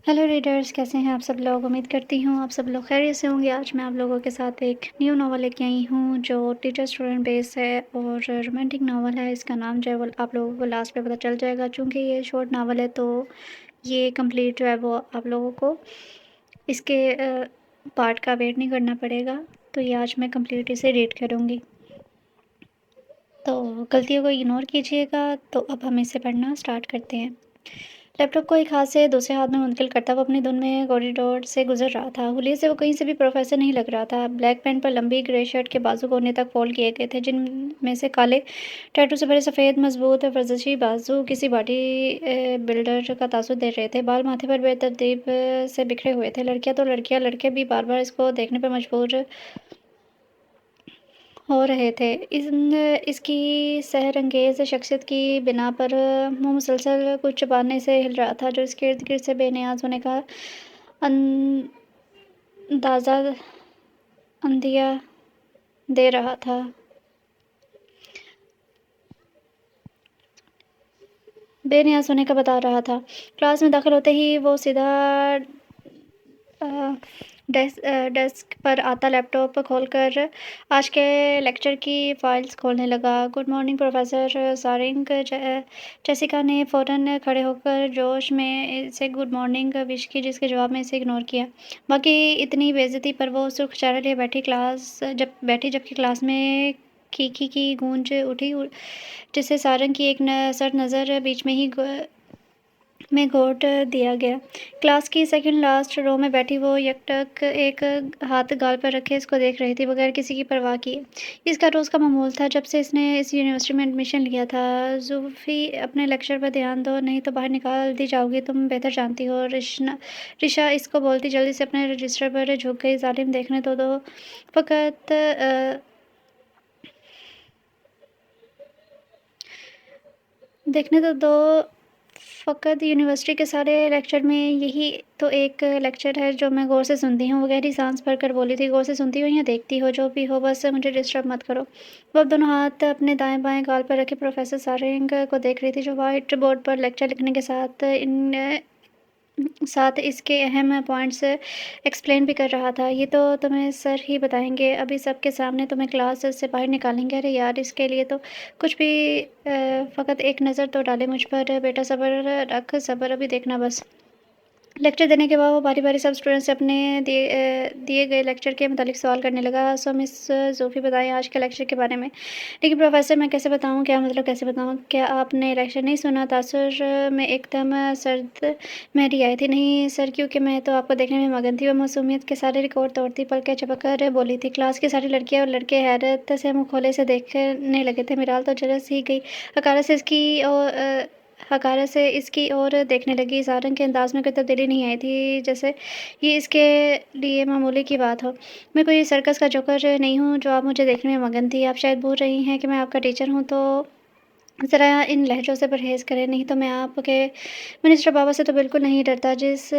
Hello readers, कैसे हैं आप सब लोग। उम्मीद करती हूँ आप सब लोग खैरियत से होंगे। आज मैं आप लोगों के साथ एक न्यू नावल लेके आई हूँ जो टीचर स्टूडेंट बेस है और रोमांटिक नावल है। इसका नाम जो है वो आप लोगों को लास्ट पे पता चल जाएगा। चूँकि ये शॉर्ट नावल है तो ये कंप्लीट जो है वो आप लोगों को इसके पार्ट का वेट नहीं करना पड़ेगा। तो ये आज मैं कंप्लीट इसे रीड करूँगी, तो गलतियों को इग्नोर कीजिएगा। तो अब हम इसे पढ़ना स्टार्ट करते हैं। लैपटॉप को एक हाथ से दूसरे हाथ में मुंतकिल करता वो अपनी धुन में कॉरिडोर से गुजर रहा था। हुलिये से वो कहीं से भी प्रोफेसर नहीं लग रहा था। ब्लैक पैंट पर लंबी ग्रे शर्ट के बाजू कोने तक फोल्ड किए गए थे, जिनमें से काले टैटू से भरे सफ़ेद मजबूत वर्जिशी बाजू किसी बॉडी बिल्डर का तासुर दे रहे थे। बाल माथे पर बेतरतीब से बिखरे हुए थे। लड़कियां तो लड़कियां, लड़के भी बार बार इसको देखने पर मजबूर हो रहे थे। इसकी सहरंगेज़ शख्सियत की बिना पर मुँह मुसलसल कुछ चबाने से हिल रहा था, जो इसके इर्द-गिर्द से बेनियाज़ होने का अंदाज़ा अंदिया दे रहा था। बेनियाज़ होने का बता रहा था। क्लास में दाखिल होते ही वो सीधा अ, डेस्क पर आता, लैपटॉप खोलकर आज के लेक्चर की फाइल्स खोलने लगा। Good morning professor sharing. Jessica ने फ़ौरन खड़े होकर जोश में इसे गुड मॉर्निंग विश की, जिसके जवाब में इसे इग्नोर किया। बाकी इतनी बेइज्जती पर वो सुर्ख चेहरे लिए जबकि क्लास में खीखी की गूंज उठी, जिससे सारंग की एक सर नज़र बीच में ही में घोट दिया गया। क्लास की सेकंड लास्ट रो में बैठी वो यकटक एक हाथ गाल पर रखे इसको देख रही थी, बगैर किसी की परवाह किए। इसका रोज़ का मामूल था जब से इसने इस यूनिवर्सिटी में एडमिशन लिया था। ज़ुल्फ़ी, अपने लेक्चर पर ध्यान दो, नहीं तो बाहर निकाल दी जाओगी, तुम बेहतर जानती हो। रिशा इसको बोलती जल्दी से अपने रजिस्टर पर झुक गई। ज़ालिम, देखने तो दो, फ़कत देखने तो दो फ़कत यूनिवर्सिटी के सारे लेक्चर में यही तो एक लेक्चर है जो मैं गौर से सुनती हूँ। वो गहरी सांस भरकर बोली थी। गौर से सुनती हो या देखती हो, जो भी हो, बस मुझे डिस्टर्ब मत करो। वो अब दोनों हाथ अपने दाएं बाएं गाल पर रखे प्रोफेसर सारेंग को देख रही थी, जो व्हाइट बोर्ड पर लेक्चर लिखने के साथ इसके अहम पॉइंट्स एक्सप्लेन भी कर रहा था। ये तो तुम्हें सर ही बताएंगे, अभी सबके सामने तुम्हें क्लास से बाहर निकालेंगे। अरे यार, इसके लिए तो कुछ भी फ़कत एक नज़र तो डाले मुझ पर। बेटा सब्र रख, सब्र, अभी देखना बस। लेक्चर देने के बाद वो बारी-बारी सब स्टूडेंट्स से अपने दिए गए लेक्चर के मुतालिक सवाल करने लगा। सो मिस ज़ोफ़ी, बताएं आज के लेक्चर के बारे में। लेकिन प्रोफेसर, मैं कैसे बताऊँ? क्या मतलब कैसे बताऊँ? क्या आपने लेक्चर नहीं सुना? तासुर में एकदम सर्द महरी आई थी। नहीं सर, क्योंकि मैं तो आपको देखने में मगन थी। वो मासूमियत के सारे रिकॉर्ड तोड़ती पलकें झपककर बोली थी। क्लास की सारी लड़कियां और लड़के हैरत से मुँह खोले से देखने लगे थे। मिराल तो जलस ही गई। हकारत से इसकी ओर देखने लगी। सारंग के अंदाज में कोई तब्दीली नहीं आई थी, जैसे ये इसके लिए मामूली की बात हो। मैं कोई सर्कस का जोकर नहीं हूँ जो आप मुझे देखने में मगन थी। आप शायद भूल रही हैं कि मैं आपका टीचर हूँ, तो ज़रा इन लहज़ों से परहेज़ करें, नहीं तो मैं आपके मिनिस्टर बाबा से तो बिल्कुल नहीं डरता, जिस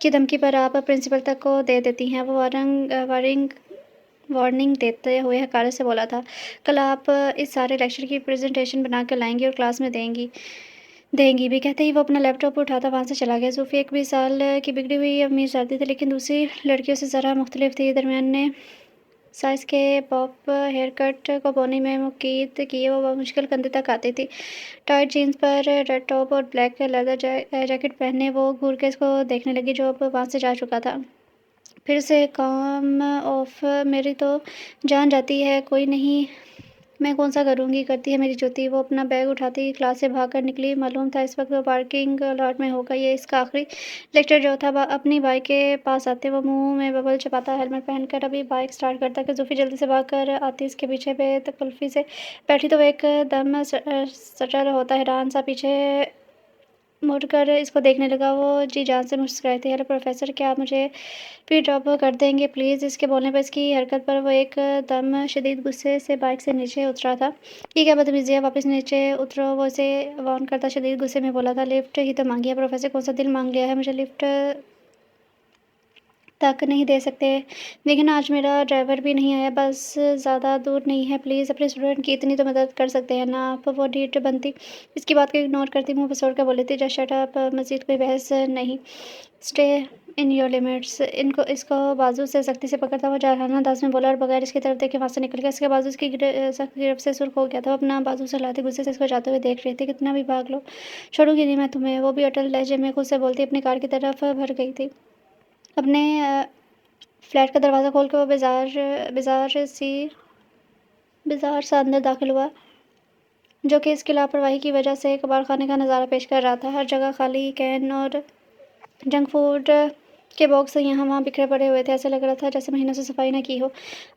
की धमकी पर आप प्रिंसिपल तक को दे देती हैं। वो वार्निंग देते हुए हकारत से बोला था। कल आप इस सारे लेक्चर की प्रेजेंटेशन बना कर लाएंगी और क्लास में देंगी भी। कहते ही वो अपना लैपटॉप उठाता वहाँ से चला गया। ज़ोफ़ी एक 20 साल की बिगड़ी हुई अमीर जाती थी, लेकिन दूसरी लड़कियों से ज़रा मुख्तलिफ थी। दरमियाने साइज़ के पॉप हेयर कट को बोनी में मुकीद किए वो मुश्किल कंधे तक आती थी। टाइट जीन्स पर रेड टॉप और ब्लैक लेदर जैकेट पहने वो घूर के इसको देखने लगी, जो अब वहाँ से जा चुका था। फिर से काम ऑफ, मेरी तो जान जाती है। कोई नहीं, मैं कौन सा करूँगी, करती है मेरी ज्योति। वो अपना बैग उठाती क्लास से भाग कर निकली। मालूम था इस वक्त वो पार्किंग लॉट में होगा। ये इसका आखिरी लेक्चर जो था। अपनी बाइक के पास आते वो मुंह में बबल चबाता, हेलमेट पहनकर अभी बाइक स्टार्ट करता कि ज़ोफ़ी जल्दी से भाग कर आती इसके पीछे। बेतकल्फ़ी से बैठी तो वो एक दम सटल होता हैरान सा पीछे मुड़कर इसको देखने लगा। वो जी जान से मुस्कुराई थी। हेलो प्रोफेसर, क्या आप मुझे भी ड्रॉप कर देंगे प्लीज़? इसके बोलने पर, इसकी हरकत पर वो एक दम शदीद गुस्से से बाइक से नीचे उतरा था। ये क्या बदतमीज़ी है, वापस नीचे उतरो, वो इसे वार्न करता शदीद गुस्से में बोला था। लिफ्ट ही तो मांगी है प्रोफेसर, कौन सा दिल मांग लिया है मुझे लिफ्ट तक नहीं दे सकते। लेकिन आज मेरा ड्राइवर भी नहीं आया, बस ज़्यादा दूर नहीं है, प्लीज़ अपने स्टूडेंट की इतनी तो मदद कर सकते हैं ना आप। वो डीट बनती इसकी बात को इग्नोर करती मुँह पसोड़ कर बोली थी, जस्ट शट अप, मज़ीद कोई बहस नहीं, स्टे इन योर लिमिट्स। इसको बाजू से सख्ती से पकड़ता हुआ जरहाना अंदाज में बोला और बगैर इसकी तरफ देखे वहाँ से निकल गया। इसके बाजू इसकी सख्त गिरफ्त से सुर्ख हो गया था। वो अपना बाजू से हिलाते गुस्से से इसको जाते हुए देख रही थी। कितना भी भाग लो, छोड़ूंगी नहीं मैं तुम्हें। वो भी अटल लहजे में खुद से बोलती अपनी कार की तरफ भर गई थी। अपने फ्लैट का दरवाज़ा खोल के वो बेजार सा अंदर दाखिल हुआ, जो कि इसकी लापरवाही की वजह से कबाड़खाने का नज़ारा पेश कर रहा था। हर जगह खाली कैन और जंक फूड के बॉक्स यहाँ वहाँ बिखरे पड़े हुए थे। ऐसा लग रहा था जैसे महीनों से सफाई न की हो।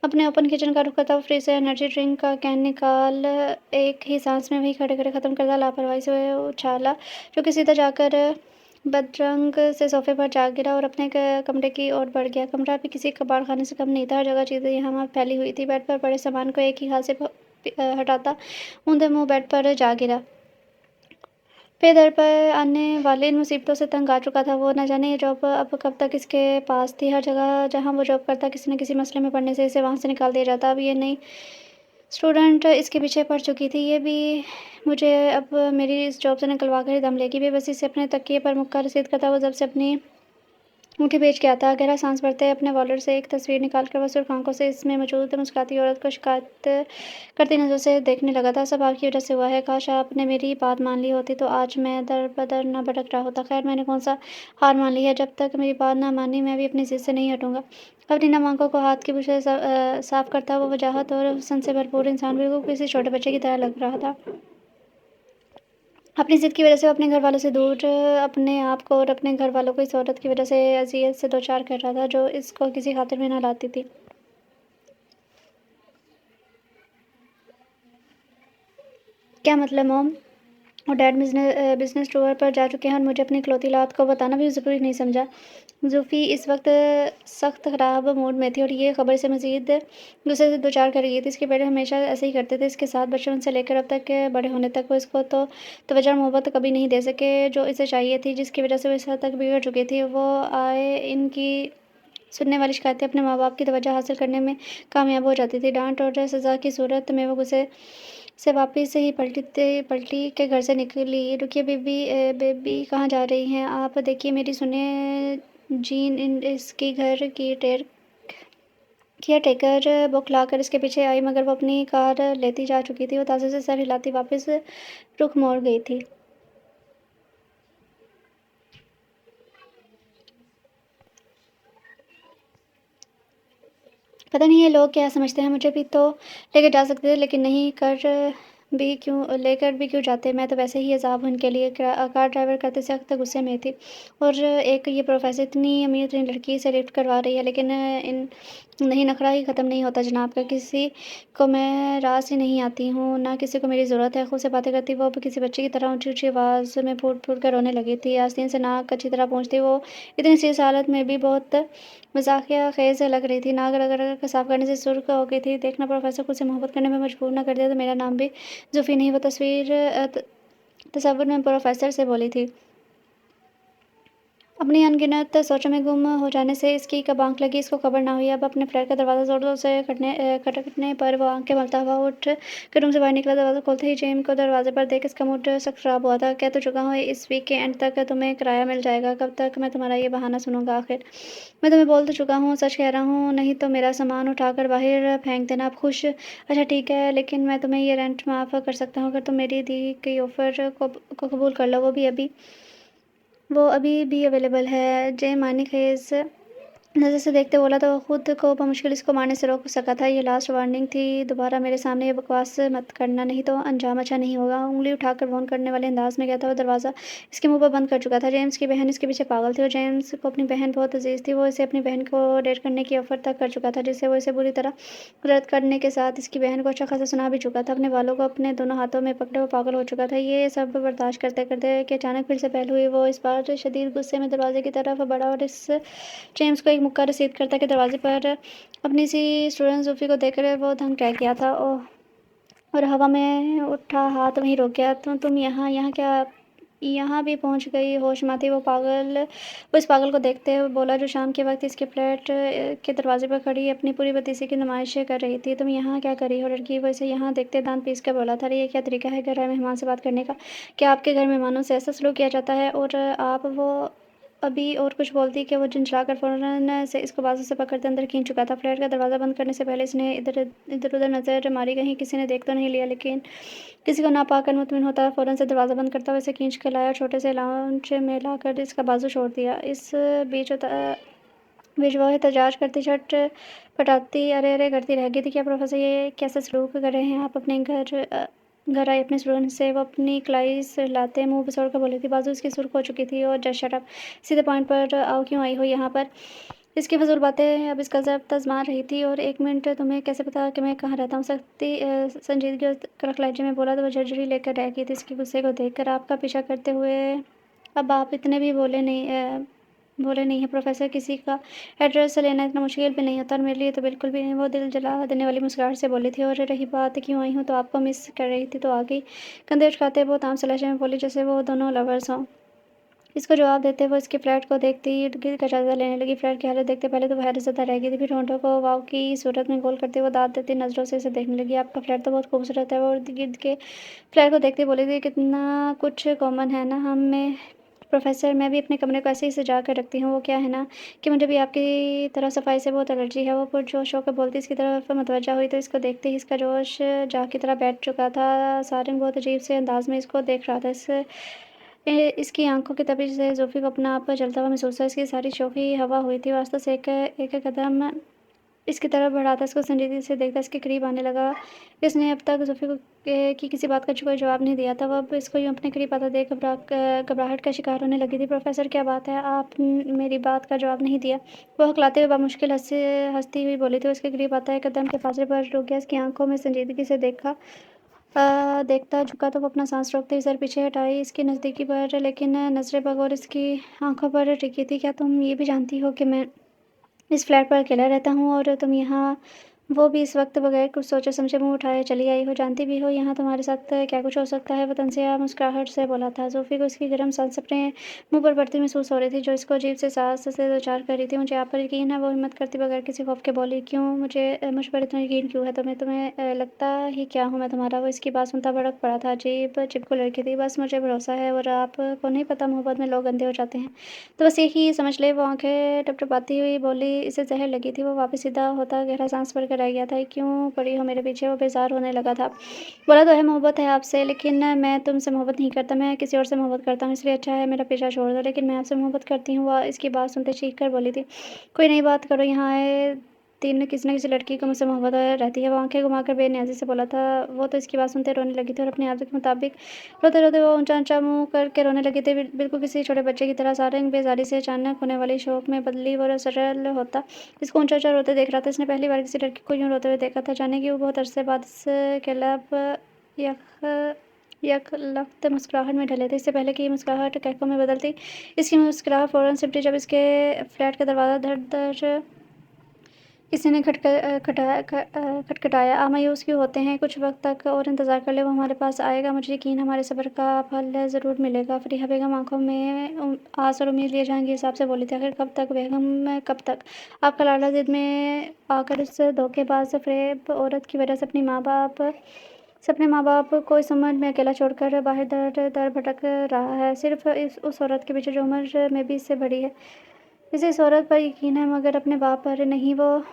अपने ओपन किचन का रुख करता हुआ फ्रिज से एनर्जी ड्रिंक का कैन निकाल एक ही सांस में वही खड़े खड़े ख़त्म करता लापरवाही से उछाला, जो कि सीधा जाकर बदरंग से सोफे पर जा गिरा और अपने कमरे की ओर बढ़ गया। कमरा भी किसी कबाड़खाने से कम नहीं था। हर जगह चीज़ें यहाँ वहाँ फैली हुई थी। बेड पर पड़े सामान को एक ही हाथ से हटाता ऊंधे मुँह बेड पर जा गिरा। पे-दर पर आने वाली इन मुसीबतों से तंग आ चुका था वो। न जाने ये जॉब अब कब तक इसके पास थी। हर जगह जहाँ वो जॉब करता किसी न किसी मसले में पड़ने से इसे वहाँ से निकाल दिया जाता। अब ये नई स्टूडेंट इसके पीछे पड़ चुकी थी। ये भी मुझे अब मेरी इस जॉब से निकलवा कर ही दम लेगी। बेबसी से अपने तकिए पर मुक्का रसीद करता वो जब से अपनी मुट्ठी बेच के आता। गहरा सांस भरते अपने वॉलेट से एक तस्वीर निकालकर वह सुर्ख आंखों से इसमें मौजूद मुस्कुराती औरत को शिकायत करती नज़र से देखने लगा था। सब आपकी वजह से हुआ है। काश आपने मेरी बात मान ली होती तो आज मैं दर बदर न भटक रहा होता। खैर मैंने कौन सा हार मान ली है। जब तक मेरी बात ना मानी मैं भी अपनी जिद से नहीं हटूंगा। अपनी नम आंखों को हाथ की बुश से साफ करता वो वजाहत और हुस्न से भरपूर इंसान बिल्कुल किसी छोटे बच्चे की तरह लग रहा था। अपनी ज़िद की वजह से वो अपने घर वालों से दूर, अपने आप को और अपने घर वालों को इस औरत की वजह से अज़ियत से दो चार कर रहा था, जो इसको किसी खातिर में ना लाती थी। क्या मतलब मॉम और डैड बिजनेस टूर पर जा चुके हैं और मुझे अपनी इकलौती औलाद को बताना भी ज़रूरी नहीं समझा। ज़ोफ़ी इस वक्त सख्त ख़राब मूड में थी और ये ख़बर से मज़ीद गुस्से से दो चार कर गई थी। इसके पेरेंट्स हमेशा ऐसे ही करते थे इसके साथ, बचपन से लेकर अब तक के बड़े होने तक। वो इसको तो तवज्जो और मोहब्बत कभी नहीं दे सके जो इसे चाहिए थी, जिसकी वजह से वो इस हद तक बिगड़ चुकी थी। वो आए इनकी सुनने वाली शिकायतें अपने माँ बाप की तवज्जो हासिल करने में कामयाब हो जाती थी। डांट और सज़ा की सूरत में वो गुस्से से वापस ही पलटी के घर से निकली। रुकिए बेबी, बेबी कहाँ जा रही हैं आप? देखिए मेरी सुनिए, जीन इसकी घर की केयर टेकर बौखलाकर इसके पीछे आई, मगर वो अपनी कार लेती जा चुकी थी। वो ताज़े से सर हिलाती वापस रुख मोड़ गई थी। पता नहीं ये लोग क्या समझते हैं, मुझे भी तो लेकर जा सकते थे, लेकिन नहीं कर लेकर भी क्यों जाते। मैं तो वैसे ही अज़ाब हूँ इनके लिए। कार ड्राइवर करते सख्त गुस्से में थी। और एक ये प्रोफेसर इतनी अमीर इतनी लड़की से लिफ्ट करवा रही है, लेकिन इन नहीं, नखरा ही ख़त्म नहीं होता जनाब का। किसी को मैं रास ही नहीं आती हूँ, ना किसी को मेरी ज़रूरत है। खुद से बातें करती वो अब किसी बच्चे की तरह ऊँची ऊँची आवाज़ में फूट फूट कर रोने लगी थी। आस्तीन से नाक अच्छी तरह पहुँचती वो इतनी सीरियस हालत में भी बहुत मज़ाकिया ख़ेज़ लग रही थी। नाक रगड़ कर साफ़ करने से सुर्ख हो गई थी। देखना प्रोफेसर खुद से मोहब्बत करने में मजबूर ना कर दिया तो मेरा नाम भी ज़ोफ़ी नहीं। वो तसव्वुर में प्रोफेसर से बोली थी। अपनी अनगिनत सोचों में गुम हो जाने से इसकी कब आँख लगी इसको खबर ना हुई। अब अपने फ्लैट का दरवाज़ा ज़ोर-ज़ोर से खटखटने पर वो आँखें मलता हुआ उठ के रूम से बाहर निकला। दरवाज़ा खोलते ही जेम को दरवाज़े पर देख इसका मूड सख्त ख़राब हुआ था। कह तो चुका हूँ इस वीक के एंड तक तुम्हें किराया मिल जाएगा। कब तक मैं तुम्हारा ये बहाना सुनूँगा आखिर? मैं तुम्हें बोल तो चुका हूँ, सच कह रहा हूँ, नहीं तो मेरा सामान उठाकर बाहर फेंक देना। आप खुश? अच्छा ठीक है, लेकिन मैं तुम्हें ये रेंट माफ़ कर सकता हूँ अगर तुम मेरी दी गई ऑफ़र को कबूल कर लो। वो अभी भी अवेलेबल है। जे मानिक नज़र से देखते बोला तो खुद को बमुश्किल इसको मारने से रोक सका था। ये लास्ट वार्निंग थी, दोबारा मेरे सामने ये बकवास मत करना, नहीं तो अंजाम अच्छा नहीं होगा। उंगली उठाकर वॉर्न करने वाले अंदाज में कहता हुआ दरवाज़ा इसके मुंह पर बंद कर चुका था। जेम्स की बहन इसके पीछे पागल थी और जेम्स को अपनी बहन बहुत अजीज थी। वो इसे अपनी बहन को डेट करने की ऑफर तक कर चुका था, जिससे वो इसे बुरी तरह रद्द करने के साथ इसकी बहन को अच्छा खासा सुना भी चुका था। अपने बालों को अपने दोनों हाथों में पकड़े वो पागल हो चुका था। ये सब बर्दाश्त करते करते कि अचानक फिर से पहल हुई। वो इस बार शदीद गुस्से में दरवाजे की तरफ बढ़ा और इस जेम्स को एक मुक्का रसीद करता कि दरवाजे पर अपनी सी स्टूडेंट ज़ोफ़ी को देखकर वो दंग रह गया था और हवा में उठा हाथ वहीं रोक गया। तुम यहाँ यहाँ क्या यहाँ भी पहुँच गई होशमाती वो इस पागल को देखते हुए बोला जो शाम के वक़्त इसके फ्लैट के दरवाज़े पर खड़ी अपनी पूरी भतीजी की नुमाइश कर रही थी। "तुम यहाँ क्या कर रही हो लड़की?" वो इसे यहाँ देखते दाँत पीस कर बोला था। "अरे! ये क्या तरीका है घर आए मेहमान से बात करने का? क्या आपके घर मेहमानों से ऐसा सलूक किया जाता है?" और आप वो अभी और कुछ बोलती कि वो झुंझलाकर फ़ौरन से इसको बाजू से पकड़कर अंदर खींच चुका था। फ्लैट का दरवाज़ा बंद करने से पहले इसने इधर-उधर नज़र मारी, कहीं किसी ने देख तो नहीं लिया, लेकिन किसी को ना पाकर मुतमिन होता फ़ौरन से दरवाज़ा बंद करता हुआ इसे खींच के लाया और छोटे से लाउंज में लाकर इसका बाजू छोड़ दिया। इस बीच बीच वो एहतजाज करती छटपटाती अरे-अरे करती रह गई थी। "क्या प्रोफ़ेसर ये कैसा सलूक कर रहे हैं आप अपने घर आई अपने स्टूडेंट से?" वो अपनी कलाई सहलाते मुँह बिसोड़ कर बोली थी। बाजू इसकी सुर्ख हो चुकी थी और जस्ट शट अप! सीधे पॉइंट पर आओ, क्यों आई हो यहाँ पर? इसकी फ़िज़ूल बातें अब इसका ज़ब्त मार रही थी। "और 1 मिनट, तुम्हें कैसे पता कि मैं कहाँ रहता हूँ?" संजीदगी और कड़क लहजे में बोला तो वह झरझरी लेकर रह गई थी इसके गुस्से को देखकर। "आपका पीछा करते हुए अब आप इतने भी भोले नहीं हैं प्रोफ़ेसर, किसी का एड्रेस लेना इतना मुश्किल भी नहीं होता और मेरे लिए तो बिल्कुल भी नहीं।" वो दिल जला देने वाली मुस्कुराहट से बोली थी। "और रही बात क्यों आई हूँ, तो आपको मिस कर रही थी तो आ गई।" कंधे उचकाते वो ताम से लहजे में बोली जैसे वो दोनों लवर्स हों। इसको जवाब देते वो इसके फ्लैट को देखते ही इर्द-गिर्द का जायज़ा लेने लगी। फ्लैट की हालत देखते पहले तो वो हैरतज़दा रह गई थी, फिर होंठों को वाव की सूरत में गोल करते हुए दाँत देती नज़रों से इसे देखने लगी। "आपका फ्लैट तो बहुत खूबसूरत है।" वो इर्द-गिर्द के फ्लैट को देखते बोली थी, "कितना कुछ कॉमन है ना हम में प्रोफ़ेसर, मैं भी अपने कमरे को ऐसे ही सजा कर रखती हूँ। वो क्या है ना कि मुझे भी आपकी तरह सफाई से बहुत एलर्जी है।" वो पुरजोश होकर बोलती इसकी तरफ मतवज्जा हुई तो इसको देखते ही इसका जोश जाग की तरह बैठ चुका था। सारंग बहुत अजीब से अंदाज़ में इसको देख रहा था। इसकी आँखों की तपिश से ज़ोफ़ी को अपना आप जलता हुआ महसूस हुआ। इसकी सारी शोख़ी हवा हुई थी। वो आस्ता से एक कदम इसकी तरफ बढ़ाता इसको संजीदगी से देखता इसके करीब आने लगा। इसने अब तक ज़ोफ़ी को की किसी बात का कोई जवाब नहीं दिया था। वो अब इसको यूँ अपने करीब आता देख घबराहट का शिकार होने लगी थी। "प्रोफ़ेसर, क्या बात है? मेरी बात का जवाब नहीं दिया?" वो हकलाते हुए बामुश्किल हँसती हुई बोली थी। वो इसके करीब आता एक कदम के फासले पर रुक गया। इसकी आँखों में संजीदगी से देखता झुका तो वो अपना साँस रोकते ही सर पीछे हटाई इसकी नज़दीकी पर, लेकिन नज़रें बग़ौर इसकी आँखों पर टिकी थी। "क्या तुम ये भी जानती हो कि मैं इस फ्लैट पर अकेला रहता हूँ और तुम यहाँ, वो भी इस वक्त बगैर कुछ सोचे समझे मुँह उठाए चली आई हो? जानती भी हो यहाँ तुम्हारे साथ क्या कुछ हो सकता है?" वो तनज़िया मुस्कुराहट से बोला था। ज़ोफ़ी को इसकी गर्म सांस अपने मुँह पर पड़ती महसूस हो रही थी, जो इसको अजीब से साहस से दो चार कर रही थी। "मुझे आप पर यकीन है।" वो हिम्मत करती बगैर किसी खौफ़ के बोली। "क्यों? मुझ पर इतना यकीन क्यों है तुम्हें लगता ही क्या हूँ मैं तुम्हारा?" वो इसकी बात सुनता भड़क पड़ा था। अजीब चिपकू लड़की थी। "बस मुझे भरोसा है, और आपको नहीं पता मोहब्बत में लोग अंधे हो जाते हैं, तो बस यही समझ ले।" वो आँखें टपटपाती हुई बोली। इसे ज़हर लगी थी। वो वापस सीधा होता गहरा साँस भरकर रह गया था। "क्यों पड़ी हो मेरे पीछे?" वो बेज़ार होने लगा था। बोला तो है मोहब्बत है आपसे, लेकिन मैं तुमसे मोहब्बत नहीं करता, मैं किसी और से मोहब्बत करता हूँ, इसलिए अच्छा है मेरा पीछा छोड़ दो। "लेकिन मैं आपसे मोहब्बत करती हूँ।" वो इसकी बात सुनते चीख कर बोली थी। "कोई नई बात करो, यहाँ आए दिन किसी न किसी लड़की को मुझसे मोहब्बत रहती है।" वो आँखें घुमाकर बेनियाज़ी से बोला था। वो तो इसकी बात सुनते रोने लगी थी और अपनी आदत के मुताबिक रोते-रोते वो ऊँचा-ऊँचा मुँह करके रोने लगी थी, बिल्कुल किसी छोटे बच्चे की तरह। सारंग बेज़ारी से अचानक होने वाली शोक में बदली वो सरल होता इसको ऊँचा-ऊँचा रोते देख रहा था। इसने पहली बार किसी लड़की को यूँ रोते हुए देखा था। जाने क्यों बहुत अरसे बाद इसके लब यख यकलख्त मुस्कुराहट में ढले थे। इससे पहले कि ये मुस्कुराहट कहकों में बदलती, इसकी मुस्कुराहट फ़ौरन सिमटी जब इसके फ्लैट का दरवाज़ा धड़-धड़ किसी ने खटखटाया। "आप मायूस क्यों होते हैं? कुछ वक़्त तक और इंतज़ार कर लें, वो हमारे पास आएगा। मुझे यकीन है हमारे सब्र का फल ज़रूर मिलेगा।" फ़रीहा बेगम आँखों में आस और उम्मीद लिए जहांगीर साहब से बोली थी। "आखिर कब तक बेगम, कब तक? आपका लाडला ज़िद में आकर उस धोखेबाज़ फ़रेब औरत की वजह से अपने माँ-बाप को इस उम्र में अकेला छोड़कर बाहर दर-दर भटक रहा है, सिर्फ़ उस औरत के पीछे जो उम्र में भी इससे बड़ी है। इसे इस औरत पर यकीन है, मगर अपने बाप पर नहीं।" वो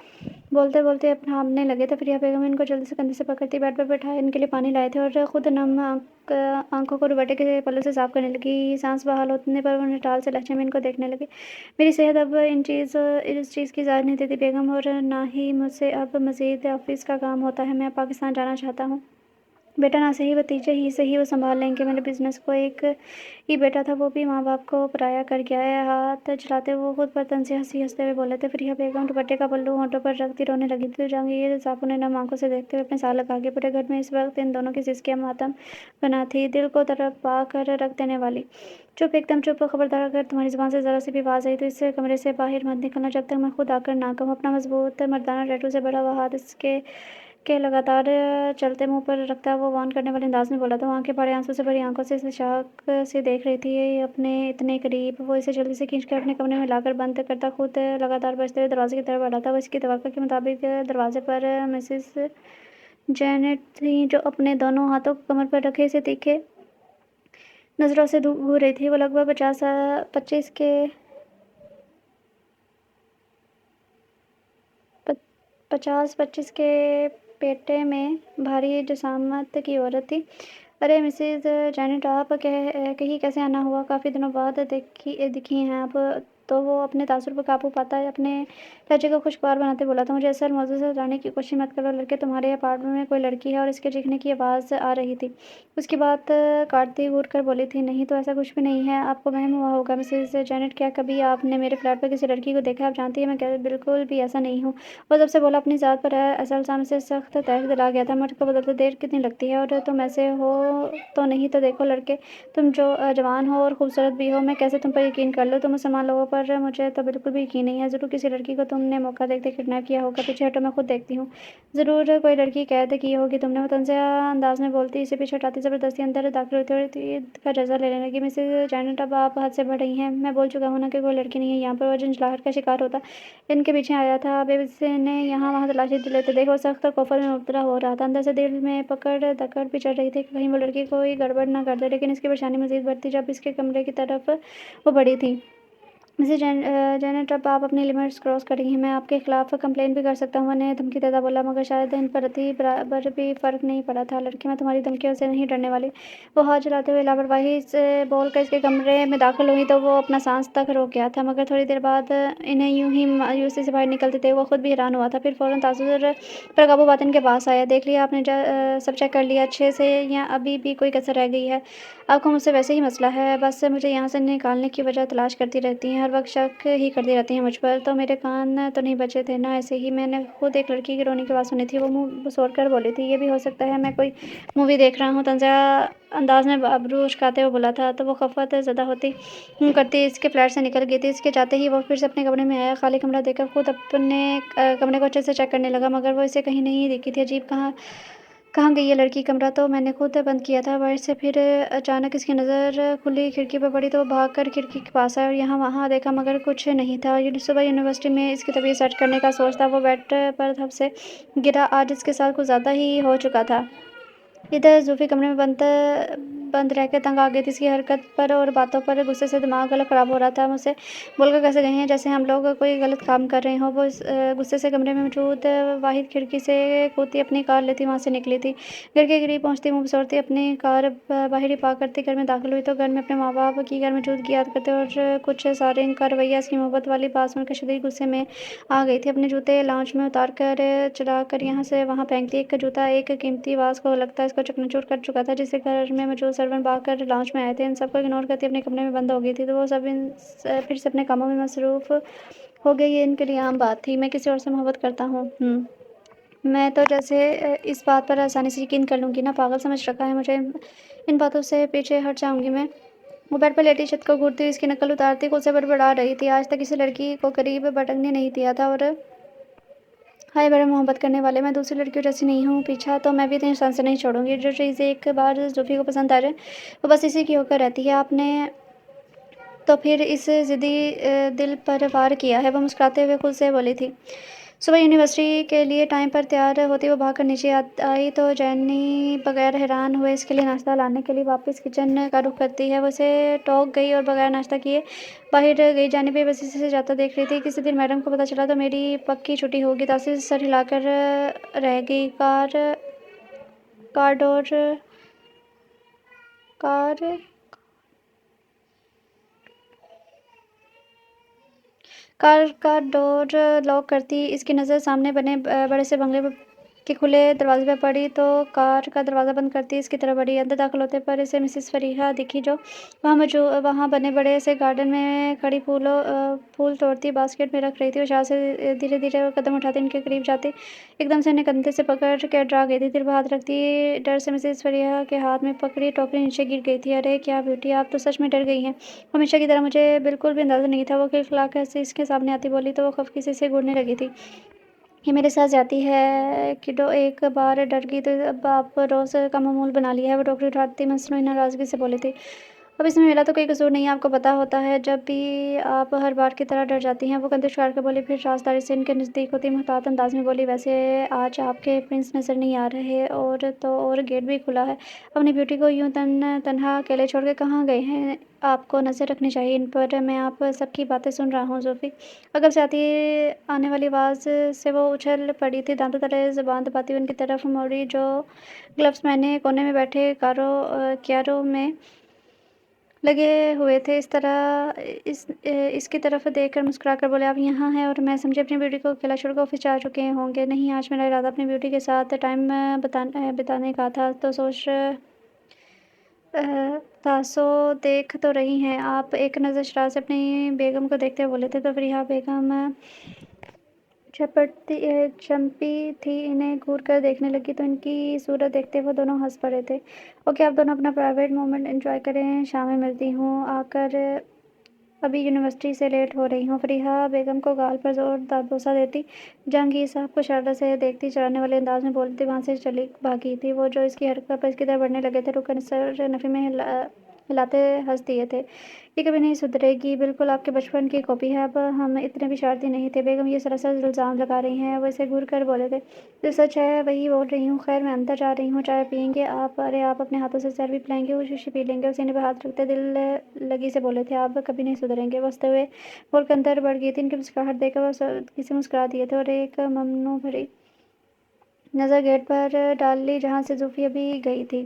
बोलते-बोलते भागने लगे थे। फ़रीहा बेगम इनको जल्दी से कंधे से पकड़ती बेड पर बैठाए इनके लिए पानी लाए थे और खुद नम आँखों को दुपट्टे के पल्लों से साफ़ करने लगी। सांस बहाल होने पर वो निटाल से लहजे में इनको देखने लगी। "मेरी सेहत अब इस चीज़ की इजाज़त नहीं देती बेगम, और ना ही मुझसे अब मज़ीद ऑफ़िस का काम होता है। मैं पाकिस्तान जाना चाहता हूँ। बेटा ना सही, भतीजे ही सही, वो सँभाल लेंगे मेरे बिज़नेस को। एक ही बेटा था, वो भी माँ-बाप को पराया कर गया है।" हाथ चलाते वो खुद पर तन से हँसते हुए बोले थे। फ़रीहा बेगम दुपट्टे का पल्लू होंठों पर रखती रोने लगी थी। जहांगीर साहब उन्हें नम आँखों से देखते हुए अपने साथ लगा के पूरे घर में इस वक़्त इन दोनों की सिसकियाँ मातम बना थी, दिल को तड़पा कर रख देने वाली। "चुप, एकदम चुप! खबरदार, अगर तुम्हारी ज़ुबान से ज़रा सी भी आवाज़ आई तो इस कमरे से बाहर मत निकलना जब तक मैं खुद आकर ना कहूँ।" अपना मज़बूत मर्दाना टैटू से भरा हुआ हाथ इसके के लगातार चलते मुँह पर रखता वो वार्न करने वाले अंदाज में बोला था। वो आँखें बड़े आँसू से भरी आँखों से इसे शौक से देख रही थी अपने इतने करीब। वो इसे जल्दी से खींच कर अपने कमरे में लाकर बंद करता खुद लगातार बजते हुए दरवाजे की तरफ बढ़ा था। वो इसकी तवक्को के मुताबिक दरवाजे पर मिसेस जेनेट थी, जो अपने दोनों हाथों को कमर पर रखे इसे तीखे नज़रों से घूर रही थी। वो लगभग 50-25 के 50-25 के पेटे में भारी जिसामत की औरत थी। अरे मिसेज जेनेट, आप कहीं कैसे आना हुआ? काफ़ी दिनों बाद दिखी हैं आप। तो वो अपने तासुर पर काबू पाता है अपने लहजे को खुशगवार बनाते बोला था। मुझे असल मौजू से हटाने की कोशिश मत करो लड़के, तुम्हारे अपार्टमेंट में कोई लड़की है और इसके चीखने की आवाज़ आ रही थी। उसकी बात काटती घूर कर बोली थी, नहीं तो ऐसा कुछ भी नहीं है, आपको वहम हुआ होगा। मिसेज जेनेट, क्या कभी आपने मेरे फ्लैट पर किसी लड़की को देखा? आप जानती हैं मैं बिल्कुल भी ऐसा नहीं हूँ। वो जब से बोला अपनी ज़ात पर असल सामने से सख्त तहरीर दिला गया था। मुझको बदलते देर कितनी लगती है, और तुम ऐसे हो तो नहीं तो देखो लड़के, तुम जो जवान हो और खूबसूरत भी हो, मैं कैसे तुम पर यकीन कर लूँ? तुम मुसलमान लोगों पर मुझे तो बिल्कुल भी यकीन नहीं है। ज़रूर किसी लड़की को तुमने मौका देखते किडनैप किया होगा। पीछे हटो, मैं खुद देखती हूँ। ज़रूर कोई लड़की कैद की होगी तुमने। वो तंज़िया अंदाज में बोलती इसे पीछे हटाती ज़बरदस्ती अंदर दाखिल होती और का जायज़ा लेने लगी। मिसेज जेनेट, अब आप हद से बढ़ रही हैं। मैं बोल चुका हूँ ना कि कोई लड़की नहीं है यहाँ पर। वो झंझलाहट का शिकार होता इनके पीछे आया था। बेबसी ने यहाँ वहाँ तलाशी लेते देखो, सख्त कोफर में मुबतला हो रहा था। अंदर से दिल में पकड़ दकड़ भी चढ़ रही थी कि कहीं वो लड़की कोई गड़बड़ ना कर दे। लेकिन इसकी परेशानी मज़ीद बढ़ती जब इसके कमरे की तरफ वो बढ़ी थी। मिसेज जेनेट, अब आप अपनी लिमिट्स क्रॉस कर रही हैं। मैं आपके खिलाफ कंप्लेन भी कर सकता हूँ, मैंने धमकी देता बोला, मगर शायद इन पर अति बराबर भी फ़र्क नहीं पड़ा था। लड़की, मैं तुम्हारी धमकियों से नहीं डरने वाली। वो हाथ चलाते हुए लापरवाही से बोलकर इसके कमरे में दाखिल हुई तो वो अपना सांस तक रोक गया था। मगर थोड़ी देर बाद इन्हें यूं ही मायूसी से बाहर निकलते थे वो खुद भी हैरान हुआ था। फिर फ़ौरन तासुर पर काबू पाते इनके पास आया। देख लिया आपने, सब चेक कर लिया अच्छे से, या अभी भी कोई कसर रह गई है? आपको मुझसे वैसे ही मसला है, बस मुझे यहाँ से निकालने की वजह तलाश करती रहती हैं, हर वक्त शक ही करती रहती हैं मुझ पर। तो मेरे कान तो नहीं बचे थे ना? ऐसे ही मैंने खुद एक लड़की की रोने की आवाज़ सुनी थी। वो मुँह बसोड़ कर बोली थी, ये भी हो सकता है मैं कोई मूवी देख रहा हूँ। तंज़िया अंदाज में अबरू उचकाते हुए बोला था। तो वो खफ़त ज़दा होती करती इसके फ्लैट से निकल गई थी। इसके जाते ही वो फिर से अपने कमरे में आया। खाली कमरा देखकर खुद अपने कमरे को अच्छे से चेक करने लगा, मगर वो इसे कहीं नहीं दिखी थी। अजीब, कहाँ कहाँ गई ये लड़की? कमरा तो मैंने खुद बंद किया था बाहर से। फिर अचानक इसकी नज़र खुली खिड़की पर पड़ी तो वो भागकर खिड़की के पास आया और यहाँ वहाँ देखा, मगर कुछ नहीं था। सुबह यूनिवर्सिटी में इसकी तबीयत सेट करने का सोच था। वो बेड पर धप से गिरा। आज इसके साथ कुछ ज़्यादा ही हो चुका था। इधर ज़ूफ़ी कमरे में बंद बंद रह के तंग आ गई थी इसकी हरकत पर और बातों पर। गुस्से से दिमाग गला ख़राब हो रहा था। मुझसे बोलकर कैसे गए हैं, जैसे हम लोग कोई गलत काम कर रहे हों। वो गुस्से से कमरे में मौजूद वाहिद खिड़की से कूदती अपनी कार लेती वहाँ से निकली थी। घर के करीब पहुँचती मुँह बसोड़ती अपनी कार बाहर ही पार्क करती घर में दाखिल हुई तो घर में अपने माँ बाप की घर मौजूदगी याद करते और कुछ सारे इनका रवैया इसकी मोहब्बत वाली बात सुनकर शदीद गुस्से में आ गई थी। अपने जूते लाउंज में उतार कर चला कर यहाँ से वहाँ फेंक दिए। एक जूता एक कीमती वाज को लगता है इसको चकनाचूर कर चुका था, जिससे घर में मौजूद सर्वेंट भागकर लाउंज में आए थे। इन सबको इग्नोर करती अपने कमरे में बंद हो गई थी। तो वो सब फिर से अपने कामों में मसरूफ़ हो गई। ये इनके लिए आम बात थी। मैं किसी और से मोहब्बत करता हूँ। मैं तो जैसे इस बात पर आसानी से यकीन कर लूँगी ना, पागल समझ रखा है मुझे। इन बातों से पीछे हट जाऊँगी मैं। वो बेड पर लेटी छत को घूरती हुई इसकी नकल उतारती खुद से बड़बड़ा रही थी। आज तक किसी लड़की को करीब भटकने नहीं दिया था, और हाय बड़े मोहब्बत करने वाले, मैं दूसरी लड़कियों जैसी नहीं हूँ। पीछा तो मैं भी इतनी आसान से नहीं छोड़ूंगी। जो चीज़ एक बार ज़ोफ़ी को पसंद आ जाए वो बस इसी की होकर रहती है। आपने तो फिर इस ज़िद्दी दिल पर वार किया है, वो मुस्कुराते हुए खुद से बोली थी। सुबह यूनिवर्सिटी के लिए टाइम पर तैयार होती वो भागकर नीचे आई तो जैनी बगैर हैरान हुए इसके लिए नाश्ता लाने के लिए वापस किचन का रुख करती है। वो उसे टोक गई और बगैर नाश्ता किए बाहर गई। जाने बेबसी से जाता देख रही थी। किसी दिन मैडम को पता चला तो मेरी पक्की छुट्टी होगी। तासिर सर हिलाकर रह गई। कार डोर कार कार का डोर लॉक करती इसकी नज़र सामने बने बड़े से बंगले के खुले दरवाजे पर पड़ी तो कार का दरवाज़ा बंद करती इसकी तरफ बढ़ी। अंदर दाखिल होते पर इसे मिसेस फरीहा दिखी, जो वहाँ बने बड़े से गार्डन में खड़ी फूल तोड़ती बास्केट में रख रही थी। और शायद से धीरे धीरे वो कदम उठाती इनके करीब जाती एकदम से इन्हें कंधे से पकड़ के डरा गई थी। दिल पर हाथ रखती डर से मिसेस फरीहा के हाथ में पकड़ी टोकरी नीचे गिर गई थी। अरे क्या ब्यूटी, आप तो सच में डर गई हैं। हमेशा की तरह मुझे बिल्कुल भी अंदाज़ा नहीं था। वो खिलखिला के हंसी इसके सामने आती बोली तो वो खफकीसी से घूरने लगी थी। یہ میرے ساتھ جاتی ہے کڈو ایک بار ڈر گئی تو اب آپ روز کا معمول بنا لیا ہے، وہ ڈاکٹر اٹھاتی مصنوعی ناراضگی سے بولی تھی۔ اب اس میں میرا تو کوئی قصور نہیں ہے، آپ کو پتہ ہوتا ہے جب بھی آپ ہر بار کی طرح ڈر جاتی ہیں۔ وہ کندھے اچھال کر بولی، پھر رازداری سے ان کے نزدیک ہوتی محتاط انداز میں بولی، ویسے آج آپ کے پرنس نظر نہیں آ رہے، اور گیٹ بھی کھلا ہے۔ اپنی بیٹی کو یوں تنہا اکیلے چھوڑ کے کہاں گئے ہیں؟ آپ کو نظر رکھنی چاہیے ان پر، میں آپ سب کی باتیں سن رہا ہوں زوفی۔ عقب سے آنے والی آواز سے وہ اچھل پڑی تھی، دانتوں تلے زبان دباتی ہوئی ان کی طرف موڑی جو گلفز پہنے کونے میں بیٹھے کیاروں میں لگے ہوئے تھے، اس کی طرف دیکھ کر مسکرا کر بولے، آپ یہاں ہیں اور میں سمجھے اپنی بیوٹی کو اکیلا چھوڑ کر آفس جا چکے ہوں گے۔ نہیں، آج میرا ارادہ اپنی بیوٹی کے ساتھ ٹائم بتانے کا تھا، سو دیکھ تو رہی ہیں آپ۔ ایک نظر شرارت سے اپنی بیگم کو دیکھتے ہوئے بولے تھے تو فریحہ بیگم چمپی تھی، انہیں گھور کر دیکھنے لگی تو ان کی صورت دیکھتے وہ دونوں ہنس پڑے تھے۔ اوکے، آپ دونوں اپنا پرائیویٹ مومنٹ انجوائے کریں، شام میں ملتی ہوں، آ کر ابھی یونیورسٹی سے لیٹ ہو رہی ہوں۔ فریحہ بیگم کو گال پر زوردار بوسہ دیتی جہانگیر صاحب کو شرارت سے دیکھتی چلانے والے انداز میں بولتی تھی، وہاں سے چلی بھاگی تھی وہ جو اس کی حرکت پر اس کی طرف بڑھنے لگے تھے، رک کر سر نفی میں ہلاتے ہنس دیے تھے۔ یہ کبھی نہیں سدھرے گی، بالکل آپ کے بچپن کی کاپی ہے، اب ہم اتنے بھی شرارتی نہیں تھے۔ بیگم یہ سراسر الزام لگا رہی ہیں، وہ اسے گھور کر بولے تھے، جو سچ ہے وہی بول رہی ہوں۔ خیر، میں اندر جا رہی ہوں، چائے پئیں گے آپ؟ ارے آپ اپنے ہاتھوں سے سر بھی پلائیں گے، وہ شیشی پی لیں گے۔ وہ سینے پہ ہاتھ رکھتے دل لگی سے بولے تھے، آپ کبھی نہیں سدھریں گے، وہ ہنستے ہوئے بول کر اندر بڑھ گئی تھی۔ ان کی مسکراہٹ دیکھ کر وہ سادگی سے مسکرا دیے تھے اور ایک ممنوع بھری نظر گیٹ پر ڈال لی جہاں سے زوفی ابھی گئی تھی۔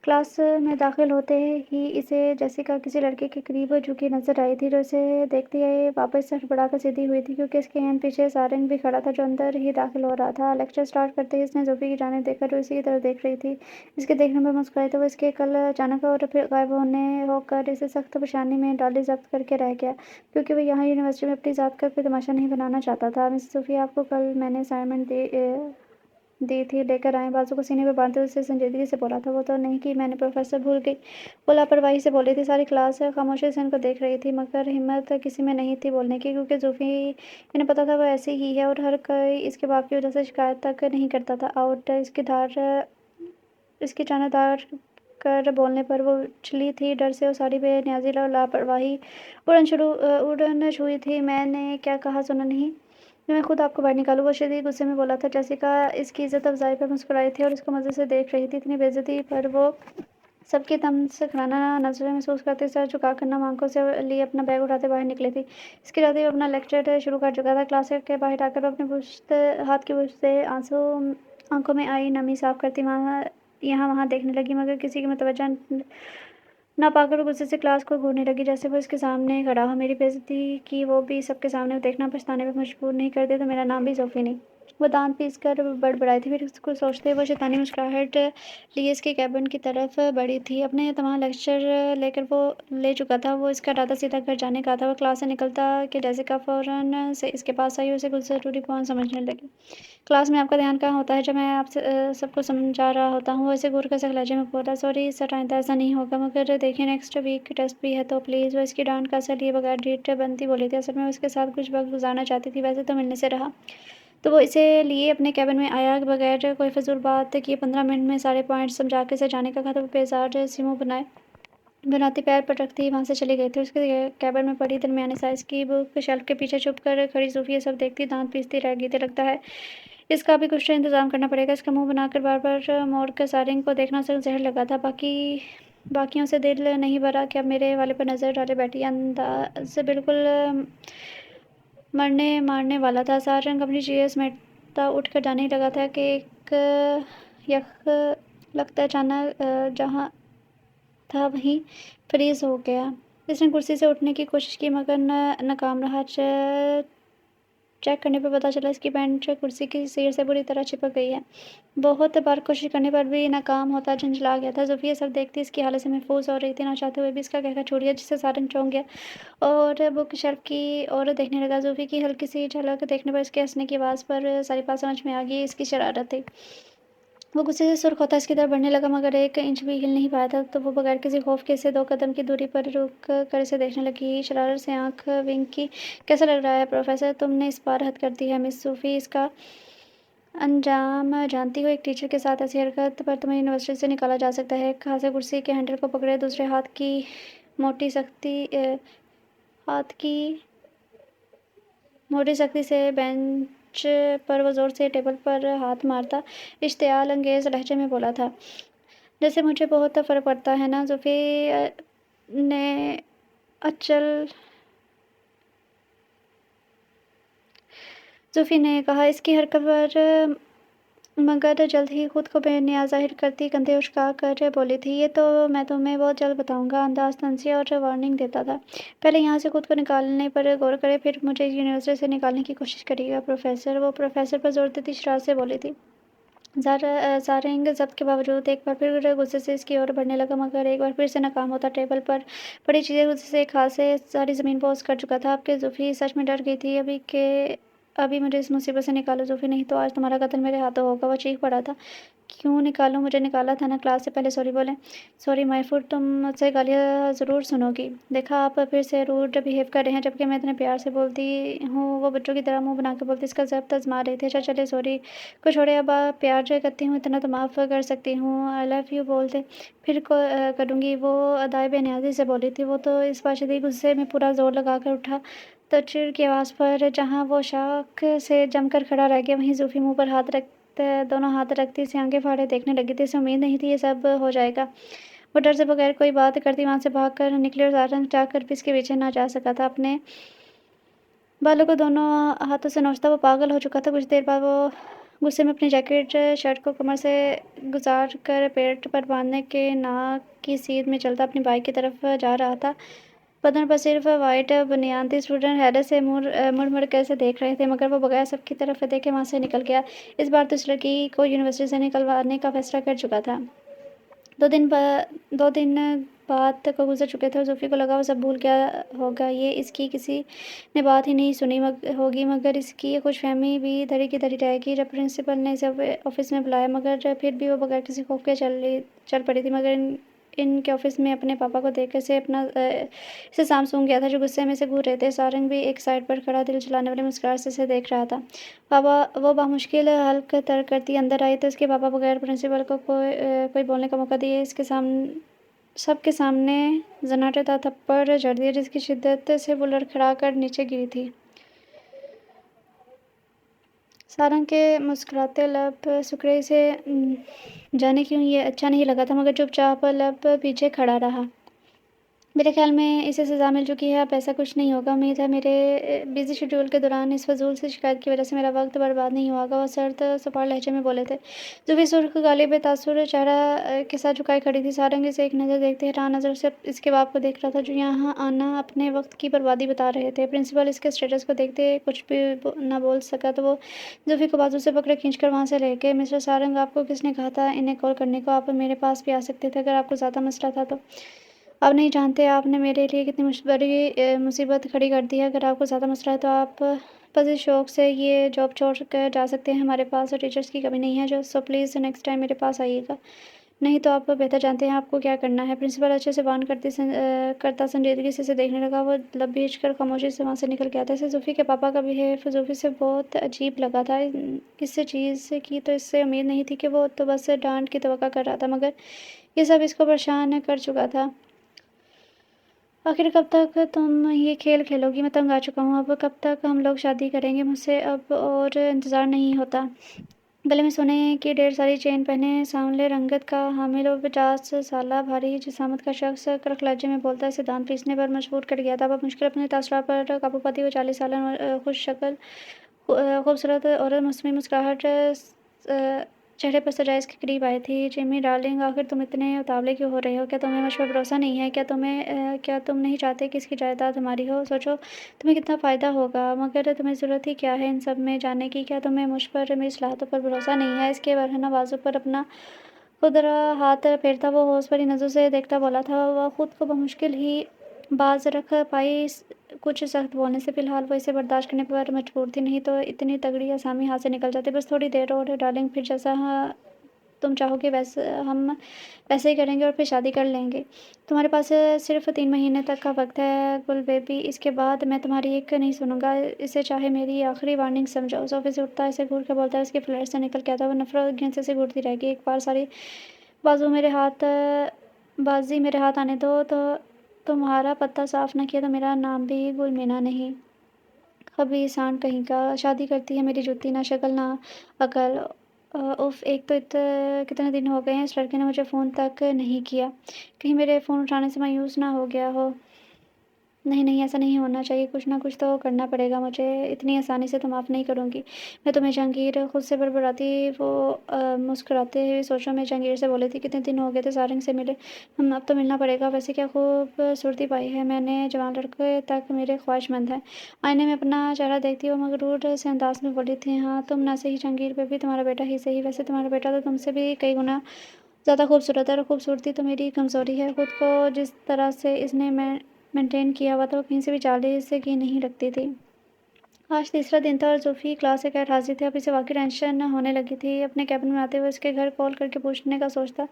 کلاس میں داخل ہوتے ہی اسے جیسیکا کسی لڑکے کے قریب جھکی نظر آئی تھی جو اسے دیکھتے ہی واپس سے ہڑبڑا کر سیدھی ہوئی تھی، کیونکہ اس کے عین پیچھے سارنگ بھی کھڑا تھا جو اندر ہی داخل ہو رہا تھا۔ لیکچر سٹارٹ کرتے ہی اس نے زوفی کی جانب دیکھا جو اسی کی طرف دیکھ رہی تھی۔ اس کے دیکھنے پر مسکرائی تو وہ اس کے کل اچانک اور پھر غائب ہو کر اسے سخت پریشانی میں ڈالی ضبط کر کے رہ گیا، کیونکہ وہ یہاں یونیورسٹی میں اپنی ذات کا کوئی تماشا نہیں بنانا چاہتا تھا۔ مسز زوفی، آپ کو کل میں نے اسائنمنٹ دی تھی، لے کر آئیں؟ بازو کو سینے پہ باندھتے ہوئے اسے سنجیدگی سے بولا تھا۔ وہ تو نہیں کی میں نے پروفیسر، بھول گئی، وہ لاپرواہی سے بولی تھی۔ ساری کلاس خاموشی سے ان کو دیکھ رہی تھی، مگر ہمت کسی میں نہیں تھی بولنے کی، کیونکہ زوفی انہیں پتہ تھا وہ ایسی ہی ہے اور ہر کوئی اس کے باپ کی وجہ سے شکایت تک نہیں کرتا تھا۔ آؤٹ! اس کی چانہ دار کر بولنے پر وہ اچھلی تھی ڈر سے اور ساری بے نیازی اور لاپرواہی اڑن چھوئی تھی۔ میں نے کیا کہا، سنا نہیں؟ میں خود آپ کو باہر نکالوں، وہ شدید غصے میں بولا تھا۔ جیسیکا اس کی عزت افزائی پر مسکرائی تھی اور اس کو مزے سے دیکھ رہی تھی، اتنی بے عزتی پر وہ سب کی تمسخرانہ نظریں محسوس کرتے سر جھکا کر نم آنکھوں سے لیے اپنا بیگ اٹھاتے باہر نکلی تھی۔ اس کے جاتے ہی وہ اپنا لیکچر شروع کر چکا تھا۔ کلاس کے باہر آ کر وہ اپنے ہاتھ کی پشت سے آنکھوں میں آئی نمی صاف کرتی یہاں وہاں دیکھنے لگی، مگر کسی کی متوجہ نہ پا کر وہ غصے سے کلاس کو گھورنے لگی جیسے وہ اس کے سامنے کھڑا ہو۔ میری بے عزتی کی وہ بھی سب کے سامنے دیکھنا پچھتانے پہ مجبور نہیں کر دے تو میرا نام بھی زوفی نہیں۔ وہ دانت پیس کر بڑبڑائی تھی، پھر کچھ سوچتے وہ شیطانی مسکراہٹ لیے اس کے کیبن کی طرف بڑھی تھی۔ اپنے تمام لیکچر لے کر وہ لے چکا تھا، وہ اس کا ارادہ سیدھا گھر جانے کا تھا۔ وہ کلاس سے نکلتا کہ جیسیکا فوراً سے اس کے پاس آئی اور اسے کچھ ضروری پوائنٹ سمجھنے لگی۔ کلاس میں آپ کا دھیان کہاں ہوتا ہے جب میں آپ سب کو سمجھا رہا ہوتا ہوں؟ وہ اسے گھور کر سخت لہجے میں بولا، سوری سر، آئندہ ایسا نہیں ہوگا، مگر دیکھیے نیکسٹ ویک ٹیسٹ بھی ہے تو پلیز۔ وہ اس کی ڈانٹ کا اثر لیے بغیر ڈیٹ بنتی بولی تھی، اصل میں وہ اس کے ساتھ کچھ وقت گزارنا چاہتی تھی، ویسے تو ملنے سے رہا تو وہ اسے لیے اپنے کیبن میں آیا بغیر کوئی فضول بات کیے 15 منٹ میں سارے پوائنٹس سمجھا کے اسے جانے کا کہا تو وہ بیزار سی منہ بناتی پیر پر رکھتی وہاں سے چلی گئی تھی۔ اس کے کیبن میں پڑی درمیانی سائز کی بک شیلف کے پیچھے چھپ کر کھڑی زوفی یہ سب دیکھتی دانت پیستی رہ گئی تھی۔ لگتا ہے اس کا بھی کچھ انتظام کرنا پڑے گا۔ اس کا منہ بنا کر بار بار موڑ کر سارنگ کو دیکھنا اسے زہر لگا تھا۔ باقیوں سے دل نہیں بھرا کہ اب میرے والے پر نظر ڈالے بیٹھی، انداز بالکل مرنے مارنے والا تھا۔ سارنگ اپنی چیئر سمیٹتا اٹھ کر جانے ہی لگا تھا کہ ایک یک لگتا اچانک جہاں تھا وہیں فریز ہو گیا۔ اس نے کرسی سے اٹھنے کی کوشش کی مگر ناکام رہا۔ چیک کرنے پر پتہ چلا اس کی پینٹ کرسی کی سیٹ سے بری طرح چپک گئی ہے۔ بہت بار کوشش کرنے پر بھی ناکام ہوتا جھنجھلا گیا تھا۔ زوفی یہ سب دیکھتی اس کی حالت سے محظوظ ہو رہی تھی، نہ چاہتے ہوئے بھی اس کا کہنا چھوٹ گیا، جس سے سارنگ چونک گیا اور بک شیلف کی اور دیکھنے لگا۔ زوفی کی ہلکی سی جھلک دیکھنے پر اس کے ہنسنے کی آواز پر ساری بات سمجھ میں آ گئی، اس کی شرارت تھی۔ وہ غصے سے سرخ ہوتا اس کی طرف بڑھنے لگا مگر ایک انچ بھی ہل نہیں پایا تھا تو وہ بغیر کسی خوف کے اسے 2 قدم کی دوری پر رک کر اسے دیکھنے لگی، شرارت سے آنکھ ونک کی۔ کیسا لگ رہا ہے پروفیسر؟ تم نے اس بار حد کر دی ہے مس زوفی، اس کا अंजाम जानती हो, एक टीचर के साथ ऐसी हरकत पर तुम्हें यूनिवर्सिटी से निकाला जा सकता है। एक हाथ से कुर्सी के हैंडल को पकड़े, दूसरे मोटी सख्ती हाथ की मोटी सख्ती से बेंच पर वो ज़ोर से टेबल पर हाथ मारता इश्तियाल अंगेज़ लहजे में बोला था, जैसे मुझे बहुत फ़र्क पड़ता है ना। ने अचल ज़ोफ़ी ने कहा, इसकी हरकत पर मगर जल्द ही खुद को बेनियाज़ ज़ाहिर करती कंधे उचका कर बोली थी, ये तो मैं तुम्हें बहुत जल्द बताऊँगा। अंदाज़ तंज़िया और वार्निंग देता था। पहले यहाँ से खुद को निकालने पर गौर करें, फिर मुझे यूनिवर्सिटी से निकालने की कोशिश करिएगा प्रोफ़ेसर। वो प्रोफ़ेसर पर ज़ोर देती शरारत से बोली थी। सारंग ज़ब्त के बावजूद एक बार फिर गुस्से से इसकी ओर बढ़ने लगा, मगर एक बार फिर से नाकाम होता। टेबल पर पड़ी चीज़ें गुस्से से एक हाथ से सारी ज़मीन बोस कर चुका था। आपके ज़ोफ़ी सच में डर गई थी अभी मुझे इस मुसीबत से निकालो ज़ोफ़ी, नहीं तो आज तुम्हारा कत्ल मेरे हाथों होगा। वो चीख पड़ा था। क्यों निकालूं? मुझे निकाला था ना। क्लास से पहले सॉरी बोलें। सॉरी माय फुट, तुम मुझसे गालियाँ ज़रूर सुनोगी। देखा, आप फिर से रूड बिहेव कर रहे हैं, जबकि मैं इतने प्यार से बोलती हूँ। वो बच्चों की तरह मुंह बना के बोलती, इसका ज़ब्त आज़मा रही थी। अच्छा चले, सॉरी को छोड़े, अब आप प्यार जो करती हूँ इतना तो माफ़ कर सकती हूँ। आई लव यू बोलते फिर करूँगी। वो अदाए बेनियाज़ी से बोली थी। वो तो इस बार शदीद गुस्से में पूरा ज़ोर लगा कर उठा तो चिड़ की आवाज़ पर, जहाँ वो शाख से जमकर खड़ा रह गया, वहीं ज़ोफ़ी मुँह पर दोनों हाथ रखती सी आंखें फाड़े देखने लगी थी। इसे उम्मीद नहीं थी ये सब हो जाएगा। वो डर से बगैर कोई बात करती वहाँ से भाग कर निकली और सारंग चाहकर भी इसके पीछे ना जा सका था। अपने बालों को दोनों हाथों से नोचता वो पागल हो चुका था। कुछ देर बाद वो गुस्से में अपनी जैकेट शर्ट को कमर से गुजार कर पेट पर बांधने के नाक की सीध में चलता अपनी बाइक की तरफ जा रहा था। बदन पर सिर्फ वाइट बनियान थी। स्टूडेंट हैरत से मुड़ मुड़ कर ऐसे देख रहे थे, मगर वो बगैर सबकी तरफ देखे वहाँ से निकल गया। इस बार तो इस लड़की को यूनिवर्सिटी से निकलवाने का फैसला कर चुका था। 2 दिन बाद तक वो गुजर चुके थे और ज़ोफ़ी को लगा वो सब भूल गया होगा। ये इसकी किसी ने बात ही नहीं सुनी होगी, मगर इसकी खुशफ़हमी भी धरी की धरी रहेगी। जब प्रिंसिपल ने इसे ऑफ़िस में बुलाया, मगर फिर भी वो बगैर किसी खौफ के चल पड़ी थी। मगर इनके ऑफ़िस में अपने पापा को देखकर इसे सांप सूंघ गया था, जो गुस्से में से घूर रहे थे। सारंग भी एक साइड पर खड़ा दिल जलाने वाली मुस्कुराहट से इसे देख रहा था। वो बामुश्किल हल्क तर्क करती अंदर आई तो इसके पापा बगैर प्रिंसिपल को कोई बोलने का मौका दिए सबके सामने जनाटेदार थप्पड़ जड़ दिया, जिसकी शिद्दत से वो लड़खड़ा कर नीचे गिरी थी। सारंग के मुस्कुराते लब सिकुड़े से जाने क्यों ये अच्छा नहीं लगा था, मगर चुपचाप लब पीछे खड़ा रहा। मेरे ख़्याल में इसे सज़ा मिल चुकी है, अब ऐसा कुछ नहीं होगा। उम्मीद है मेरे बिज़ी शेड्यूल के दौरान इस फ़ज़ूल सी शिकायत की वजह से मेरा वक़्त बर्बाद नहीं हुआ होगा। वो सर्द सपाट लहजे में बोले थे। ज़ुफ़ी सुर्ख़ गाली बेतासुर चेहरा के साथ झुकाए खड़ी थी। सारंग इसे एक नज़र देखते हैरान नज़र से इसके बाप को देख रहा था, जो यहाँ आना अपने वक़्त की बर्बादी बता रहे थे। प्रिंसिपल इसके स्टेटस को देखते कुछ भी ना बोल सका, तो वो ज़ुफ़ी को बाजू से पकड़े खींच कर वहाँ से ले गए। मिस्टर सारंग, आपको किसने कहा था इन्हें कॉल करने को? आप मेरे पास भी आ सकते थे अगर आपको ज़्यादा मसला था तो। आप नहीं जानते आपने मेरे लिए कितनी बड़ी मुसीबत खड़ी कर दी है। अगर आपको ज़्यादा मसला है तो आप बस इस शौक़ से ये जॉब छोड़ कर जा सकते हैं। हमारे पास टीचर्स की कमी नहीं है, जो सो प्लीज़ नेक्स्ट टाइम मेरे पास आइएगा। नहीं तो आप बेहतर जानते हैं आपको क्या करना है। प्रिंसिपल अच्छे से वार्न करता संजीदगी से इसे देखने लगा। वो लब भींच कर खामोशी से वहाँ से निकल गया था। इसे ज़ोफ़ी के पापा का बिहेव ज़ोफ़ी से बहुत अजीब लगा था। इस चीज़ की तो इससे उम्मीद नहीं थी कि वो तो बस डांट की तवक्को कर रहा था, मगर ये सब इसको परेशान कर चुका था। आखिर कब तक तुम ये खेल खेलोगी? मैं तंग आ चुका हूँ। अब कब तक हम लोग शादी करेंगे? मुझसे अब और इंतज़ार नहीं होता। गले में सोने की ढेर सारी चेन पहने, सांवले रंगत का हामिल और 50 साला भारी जिसामत का शख्स कड़क लहजे में बोलता इसे दाँत पीसने पर मजबूर कर गया था। अब मुश्किल अपने तासुरात पर काबू पाती हुई 40 साला खुश शक्ल खूबसूरत औरत मौसमी मुस्कुराहट चेहरे पर सजाए इसके करीब आई थी। जिमी डार्लिंग, आखिर तुम इतने उतावले क्यों हो रहे हो? क्या तुम्हें मुझ पर भरोसा नहीं है? क्या तुम नहीं चाहते कि इसकी जायदाद हमारी हो? सोचो तुम्हें कितना फ़ायदा होगा। मगर तुम्हें ज़रूरत ही क्या है इन सब में जाने की? क्या तुम्हें मुझ पर मेरी सलाहियतों पर भरोसा नहीं है? इसके वरहना बाजू पर अपना खुरदरा हाथ फेरता वो होश भरी नज़रों से देखता बोला था। वह खुद को बमुश्किल ही बाज रख पाई कुछ सख्त बोलने से। फ़िलहाल वो इसे बर्दाश्त करने पर मजबूर थी, नहीं तो इतनी तगड़ी असामी हाथ से निकल जाती। बस थोड़ी देर और डार्लिंग, फिर जैसा تم چاہو گے ہم ویسے ہی کریں گے اور پھر شادی کر لیں گے۔ تمہارے پاس صرف 3 مہینے تک کا وقت ہے گل بیبی، اس کے بعد میں تمہاری ایک نہیں سنوں گا، اسے چاہے میری آخری وارننگ سمجھو۔ صوفے سے اٹھتا ہے، اسے گھور کے بولتا ہے، اس کے فلیٹ سے نکل کے آتا ہے۔ وہ نفرت اور گھن سے اسے گھورتی رہے گی۔ ایک بار ساری بازی میرے ہاتھ آنے دو، تو تمہارا پتہ صاف نہ کیا تو میرا نام بھی گل مینا نہیں۔ خبیث سانڈ کہیں کا، شادی کرتی ہے میری جوتی، نہ شکل نہ عقل۔ اف، ایک تو کتنے دن ہو گئے ہیں اس لڑکے نے مجھے فون تک نہیں کیا، کہیں میرے فون اٹھانے سے مایوس نہ ہو گیا ہو۔ نہیں نہیں، ایسا نہیں ہونا چاہیے، کچھ نہ کچھ تو کرنا پڑے گا مجھے، اتنی آسانی سے تو معاف نہیں کروں گی میں تمہیں جہانگیر۔ خود سے بڑبڑاتی وہ مسکراتے ہوئے سوچوں میں جہانگیر سے بولی تھی، کتنے دن ہو گئے تھے سارنگ سے ملے، اب تو ملنا پڑے گا۔ ویسے کیا خوبصورتی پائی ہے میں نے، جوان لڑکے تک میرے خواہش مند ہیں۔ آئینے میں اپنا چہرہ دیکھتی وہ مغرور سے انداز میں بولی تھی، ہاں تم نہ صحیح جہانگیر بیبی، تمہارا بیٹا ہی صحیح، ویسے تمہارا بیٹا تو تم سے بھی کئی گنا زیادہ خوبصورت ہے، اور خوبصورتی تو میری کمزوری ہے۔ خود کو جس طرح سے اس نے مینٹین کیا ہوا تھا وہ کہیں سے بھی 40 کی نہیں لگتی تھی۔ آج تیسرا دن تھا اور زوفی کلاس سے غیر حاضر تھی۔ اب اسے واقعی ٹینشن ہونے لگی تھی۔ اپنے کیبن میں آتے ہوئے اس کے گھر کال کر کے پوچھنے کا سوچتا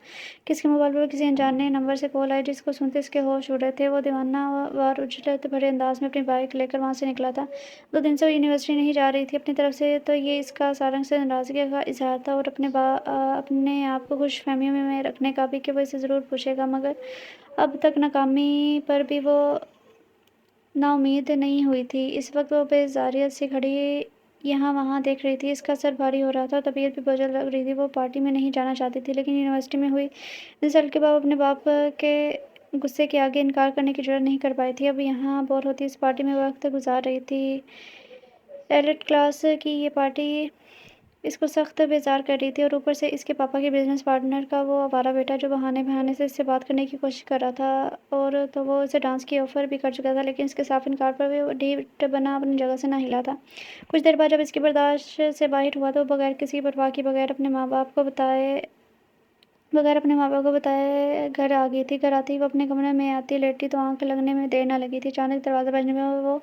کہ اس کے موبائل پر کسی انجانے نمبر سے کال آئی، جس کو سنتے اس کے ہوش اڑ رہے تھے۔ وہ دیوانہ وار اجلت بھرے انداز میں اپنی بائک لے کر وہاں سے نکلا تھا۔ 2 دن سے وہ یونیورسٹی نہیں جا رہی تھی۔ اپنی طرف سے تو یہ اس کا سارنگ سے ناراضگی کا اظہار تھا، اور اپنے آپ کو خوش فہمیوں میں رکھنے کا بھی کہ وہ اسے ضرور پوچھے گا، مگر اب تک ناکامی پر بھی وہ نا امید نہیں ہوئی تھی۔ اس وقت وہ بیزاریت سے کھڑی یہاں وہاں دیکھ رہی تھی۔ اس کا سر بھاری ہو رہا تھا اور طبیعت بھی بوجھل لگ رہی تھی۔ وہ پارٹی میں نہیں جانا چاہتی تھی، لیکن یونیورسٹی میں ہوئی رزلٹ کے بعد اپنے باپ کے غصے کے آگے انکار کرنے کی جرات نہیں کر پائی تھی۔ اب یہاں بور ہوتی اس پارٹی میں وقت گزار رہی تھی۔ ایلیٹ کلاس کی یہ پارٹی اس کو سخت بیزار کر رہی تھی، اور اوپر سے اس کے پاپا کے بزنس پارٹنر کا وہ آوارہ بیٹا جو بہانے بہانے سے اس سے بات کرنے کی کوشش کر رہا تھا، اور تو وہ اسے ڈانس کی آفر بھی کر چکا تھا، لیکن اس کے صاف انکار پر وہ ڈھیٹ بنا اپنی جگہ سے نہ ہلا تھا۔ کچھ دیر بعد جب اس کی برداشت سے باہر ہوا تو وہ بغیر کسی پرواہ کی بغیر اپنے ماں باپ کو بتائے گھر آ گئی تھی۔ گھر آتے ہی وہ اپنے کمرے میں آتی، لیٹی تو آنکھ لگنے میں دیر نہ لگی تھی۔ اچانک دروازہ بجنے میں وہ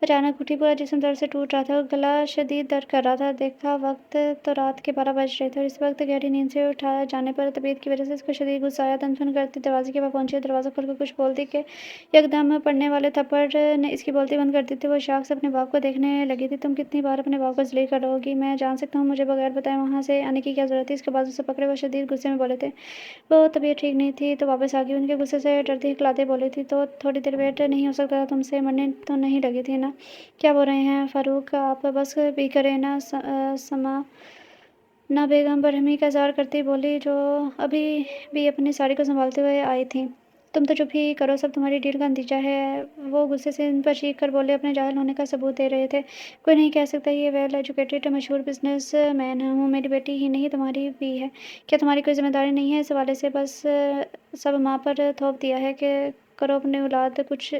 اچانک اٹھی، پورا جسم درد سے ٹوٹ رہا تھا، گلا شدید درد کر رہا تھا۔ دیکھا وقت تو رات کے 12 بج رہے تھے، اور اس وقت گہری نیند سے اٹھائے جانے پر طبیعت کی وجہ سے اس کو شدید غصہ آیا۔ تن کرتی دروازے کے پاس پہنچی اور دروازہ کھول کر کچھ بولتی کہ یکدم پڑنے والے تھپڑ نے اس کی بولتی بند کر دی تھی۔ وہ شاک سے اپنے باپ کو دیکھنے لگی تھی۔ تم کتنی بار اپنے باپ کو ذلیل کرو گی؟ میں جان سکتا ہوں مجھے بغیر بتائے وہاں سے آنے کی کیا ضرورت تھی؟ اس کے بازو سے پکڑے وہ شدید غصے میں بولے تھے۔ وہ طبیعت ٹھیک نہیں تھی تو واپس آ گئی، ان کے غصے سے ڈرتی ہکلاتے بولی تھی، تو تھوڑی دیر ویٹ نہیں ہو سکتا تھا تم سے؟ مرنے تو نہیں لگی تھی نا؟ کیا بول رہے ہیں فاروق، آپ بس بھی کریں نا۔ سما نا بیگم برہمی کا اظہار کرتی بولی، جو ابھی بھی اپنی ساڑی کو سنبھالتے ہوئے آئی تھیں۔ تم تو چپ ہی کرو، سب تمہاری ڈیل کا نتیجہ ہے۔ وہ غصے سے ان پر چیخ کر بولے، اپنے جاہل ہونے کا ثبوت دے رہے تھے۔ کوئی نہیں کہہ سکتا یہ ویل ایجوکیٹڈ مشہور بزنس مین ہوں، میری بیٹی ہی نہیں تمہاری بھی ہے، کیا تمہاری کوئی ذمہ داری نہیں ہے اس حوالے سے؟ بس سب ماں پر تھوپ دیا ہے کہ کرو اپنی اولاد کچھ،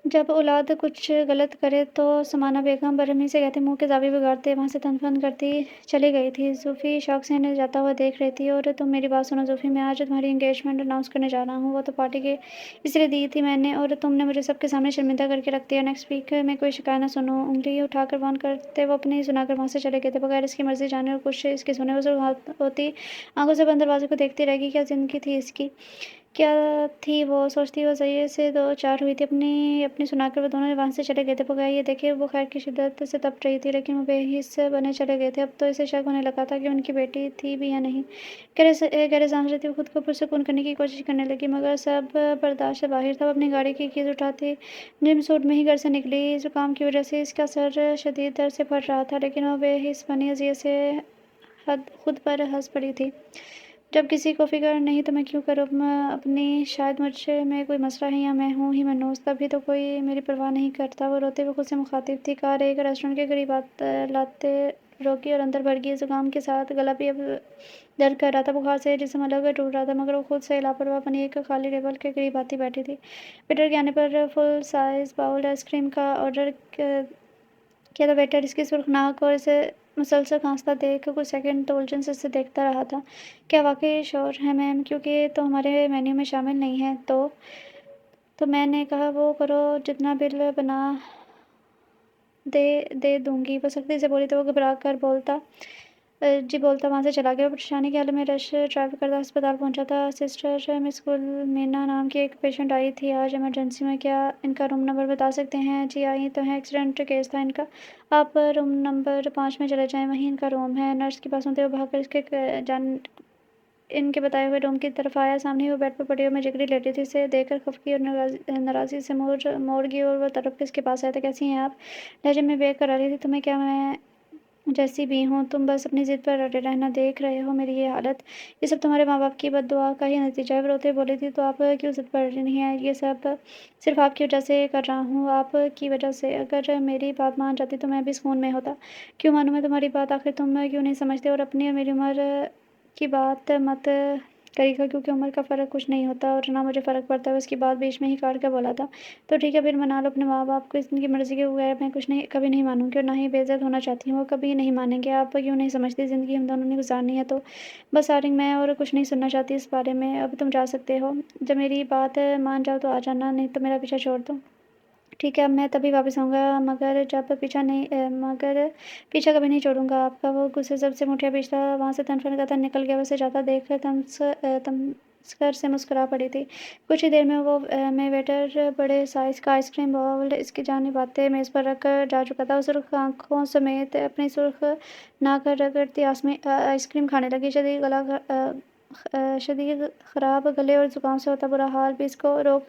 جب اولاد کچھ غلط کرے تو سمانا بیگم برہمی سے کہتے منہ کے زاویے بگاڑتے وہاں سے تن فن کرتی چلی گئی تھی۔ زوفی شوق سے انہیں جاتا ہوا دیکھ رہی تھی۔ اور تم میری بات سنو زوفی، میں آج تمہاری انگیجمنٹ اناؤنس کرنے جا رہا ہوں۔ وہ تو پارٹی کے اس لیے دی تھی میں نے، اور تم نے مجھے سب کے سامنے شرمندہ کر کے رکھ دیا۔ نیکسٹ ویک میں کوئی شکایت نہ سنوں۔ انگلی اٹھا کر وارن کرتے وہ اپنی سنا کر وہاں سے چلے گئے تھے، بغیر اس کی مرضی جانے اور کچھ اس کی سنے۔ وہ سرخ ہوتی آنکھوں سے بند دروازے کو دیکھتی رہ گئی۔ کیا زندگی تھی اس کی، کیا تھی وہ سوچتی۔ وہ ذریعے سے 2 4 ہوئی تھی، اپنی سنا کر وہ دونوں وہاں سے چلے گئے تھے، بغیر یہ دیکھے وہ خیر کی شدت سے تپ رہی تھی، لیکن وہ بے حس بنے چلے گئے تھے۔ اب تو اسے شک ہونے لگا تھا کہ ان کی بیٹی تھی بھی یا نہیں۔ گہرے سانس لیتی وہ خود کو پرسکون کرنے کی کوشش کرنے لگی، مگر سب برداشت سے باہر تھا۔ وہ اپنی گاڑی کی کیز اٹھاتی جم سوٹ میں ہی گھر سے نکلی۔ زکام کی وجہ سے اس کا سر شدید درد سے پھٹ رہا تھا، لیکن وہ بے حس بنی اذیت سے خود پر ہنس پڑی تھی۔ جب کسی کو فکر نہیں تو میں کیوں کروں اپنی، شاید مجھ میں کوئی مسئلہ ہے یا میں ہوں ہی منحوس، تبھی تو کوئی میری پرواہ نہیں کرتا۔ وہ روتے ہوئے خود سے مخاطب تھی۔ کار ایک ریسٹورنٹ کے قریب لاتے روکی اور اندر بڑھ گئی۔ زکام کے ساتھ گلا بھی اب درد کر رہا تھا، بخار سے جسم الگ ٹوٹ رہا تھا، مگر وہ خود سے لاپرواہ بنی ایک خالی ٹیبل کے قریب آتی بیٹھی تھی۔ ویٹر کے آنے پر full size bowl ice cream کا آرڈر کیا تو ویٹر اس کی سرخ ناک اور اسے مسلسل کھانستا دیکھ کچھ سیکنڈ تو الجھن سے اسے دیکھتا رہا تھا۔ کیا واقعی شور ہے میم؟ کیونکہ تو ہمارے مینیو میں شامل نہیں ہے۔ تو میں نے کہا وہ کرو، جتنا بل بنا دے دوں گی، وہ سختی سے بولی تو وہ گھبرا کر بولتا जी बोलता वहाँ से चला गया। परेशानी के हाल में रश ड्राइव करता अस्पताल पहुँचा था। सिस्टर मिस गुल मीना नाम की एक पेशेंट आई थी आज इमरजेंसी में। क्या इनका रूम नंबर बता सकते हैं? जी आई तो हैं, एक्सीडेंट केस था इनका। आप रूम नंबर 5 में चले जाएँ, वहीं इनका रूम है। नर्स के पास होते हुए भागकर इनके बताए हुए रूम की तरफ आया। सामने ही वो बेड पर पड़ी हुई जिगरी लेटी थी। इसे देखकर खफकी और नाराज़गी से मोड़ गई और वो तड़प के इसके पास आया था। कैसी हैं आप? लहजे में बेग कर रही थी। तुम्हें क्या, मैं जैसी भी हूँ, तुम बस अपनी ज़िद पर अड़े रहना। देख रहे हो मेरी ये हालत, ये सब तुम्हारे माँ-बाप की बददुआ का ही नतीजा है। वो रोते हुए बोली थी, तो आप क्यों ज़िद पर अड़ी नहीं हैं? ये सब सिर्फ़ आपकी वजह से कर रहा हूँ, आपकी वजह से। अगर मेरी बात मान जाती तो मैं भी सुकून में होता। क्यों मानूँ मैं तुम्हारी बात? आखिर तुम क्यों नहीं समझते? और अपनी और मेरी उम्र की बात मत करिएगा, क्योंकि उम्र का फ़र्क कुछ नहीं होता और ना मुझे फ़र्क पड़ता है। उसकी बात बीच में ही काट कर बोला था, तो ठीक है फिर मना लो अपने माँ-बाप को। इनकी मर्ज़ी के बगैर मैं कुछ नहीं, कभी नहीं मानूँगी और ना ही बेइज़्ज़त होना चाहती हूँ। वो कभी नहीं मानेंगे। आप क्यों नहीं समझती? ज़िंदगी हम दोनों ने गुज़ारनी है तो बस आर्यन, मैं और कुछ नहीं सुनना चाहती इस बारे में। अब तुम जा सकते हो। जब मेरी बात मान जाओ तो आ जाना, नहीं तो मेरा पीछा छोड़ दो। ठीक है, अब मैं तभी वापस आऊँगा, मगर पीछा कभी नहीं छोड़ूँगा आपका। वो गुस्से से मुठियाँ भींचता वहाँ से तनफन करता निकल गया। वैसे जाता देख तमस्कर से मुस्कुरा पड़ी थी। कुछ ही देर में में वेटर बड़े साइज़ का आइसक्रीम बाउल इसकी जानिब आते मेज़ पर रख कर जा चुका था। सुर्ख़ आँखों समेत अपनी सुर्ख़ नाक रगड़ती आइसक्रीम खाने लगी। शदीद ख़राब गले और ज़ुकाम से होता बुरा हाल भी इसको रोक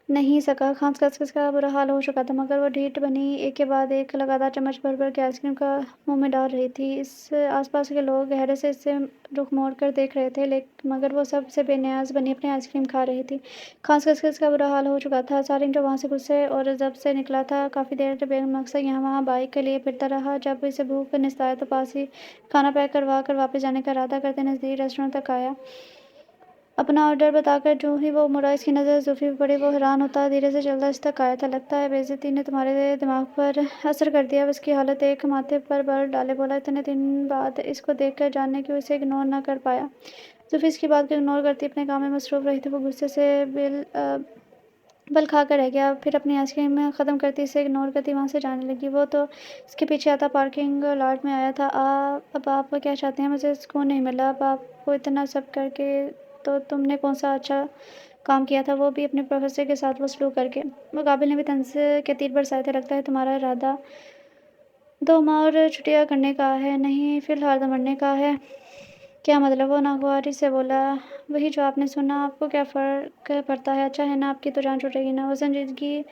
नहीं सका। खस-खस का बुरा हाल हो चुका था, मगर वो ढीठ बनी एक के बाद एक लगातार चम्मच भर-भर के आइसक्रीम का मुँह में डाल रही थी। इस आस-पास के लोग हैरत से इससे रुख मोड़ कर देख रहे थे, मगर वो सबसे बेनियाज़ बनी अपनी आइसक्रीम खा रही थी। खस का बुरा हाल हो चुका था। सारिन जो वहाँ से गुस्से और ग़ज़ब से निकला था, काफ़ी देर बेमकसद यहाँ-वहाँ बाइक के लिए फिरता रहा। जब इसे भूख निस्ताया तो पास ही खाना पैक करवा कर वापस जाने का इरादा करते नज़दीकी रेस्टोरेंट तक आया। अपना ऑर्डर बताकर जो ही वो मुड़ा, इसकी नज़र ज़ुल्फ़ी पे पड़ी। वो हैरान होता धीरे से चलता इस तक आया था। लगता है बेइज़्ज़ती ने तुम्हारे दिमाग पर असर कर दिया। उसकी हालत एक माथे पर बल डाले बोला, इतने दिन बाद इसको देखकर जाने क्यों इसे इग्नोर न कर पाया। ज़ुल्फ़ी इसकी बात को इग्नोर करती अपने काम में मसरूफ़ रही थी। वो गुस्से से बल खा कर रह गया। फिर अपनी आइसक्रीम ख़त्म करती, इसे इग्नोर करती वहाँ से जाने लगी। वो तो इसके पीछे आता पार्किंग लॉट में आया था। अब आप क्या चाहते हैं? मुझे सुकून नहीं मिला। अब आपको इतना सब करके तो तुमने कौन-सा अच्छा काम किया था, वो भी अपने प्रोफ़ेसर के साथ वो सलूक करके। मुक़ाबिल ने भी तंज़ के तीर बरसाए थे। लगता है तुम्हारा इरादा 2 माह और छुट्टियाँ करने का है, नहीं फ़िलहाल तो मरने का है। क्या मतलब? वो नागवारी से बोला। वही जो आपने सुना। आपको क्या फ़र्क पड़ता है? अच्छा है ना, आपकी तो जान छूटेगी ना। वो संजीदगी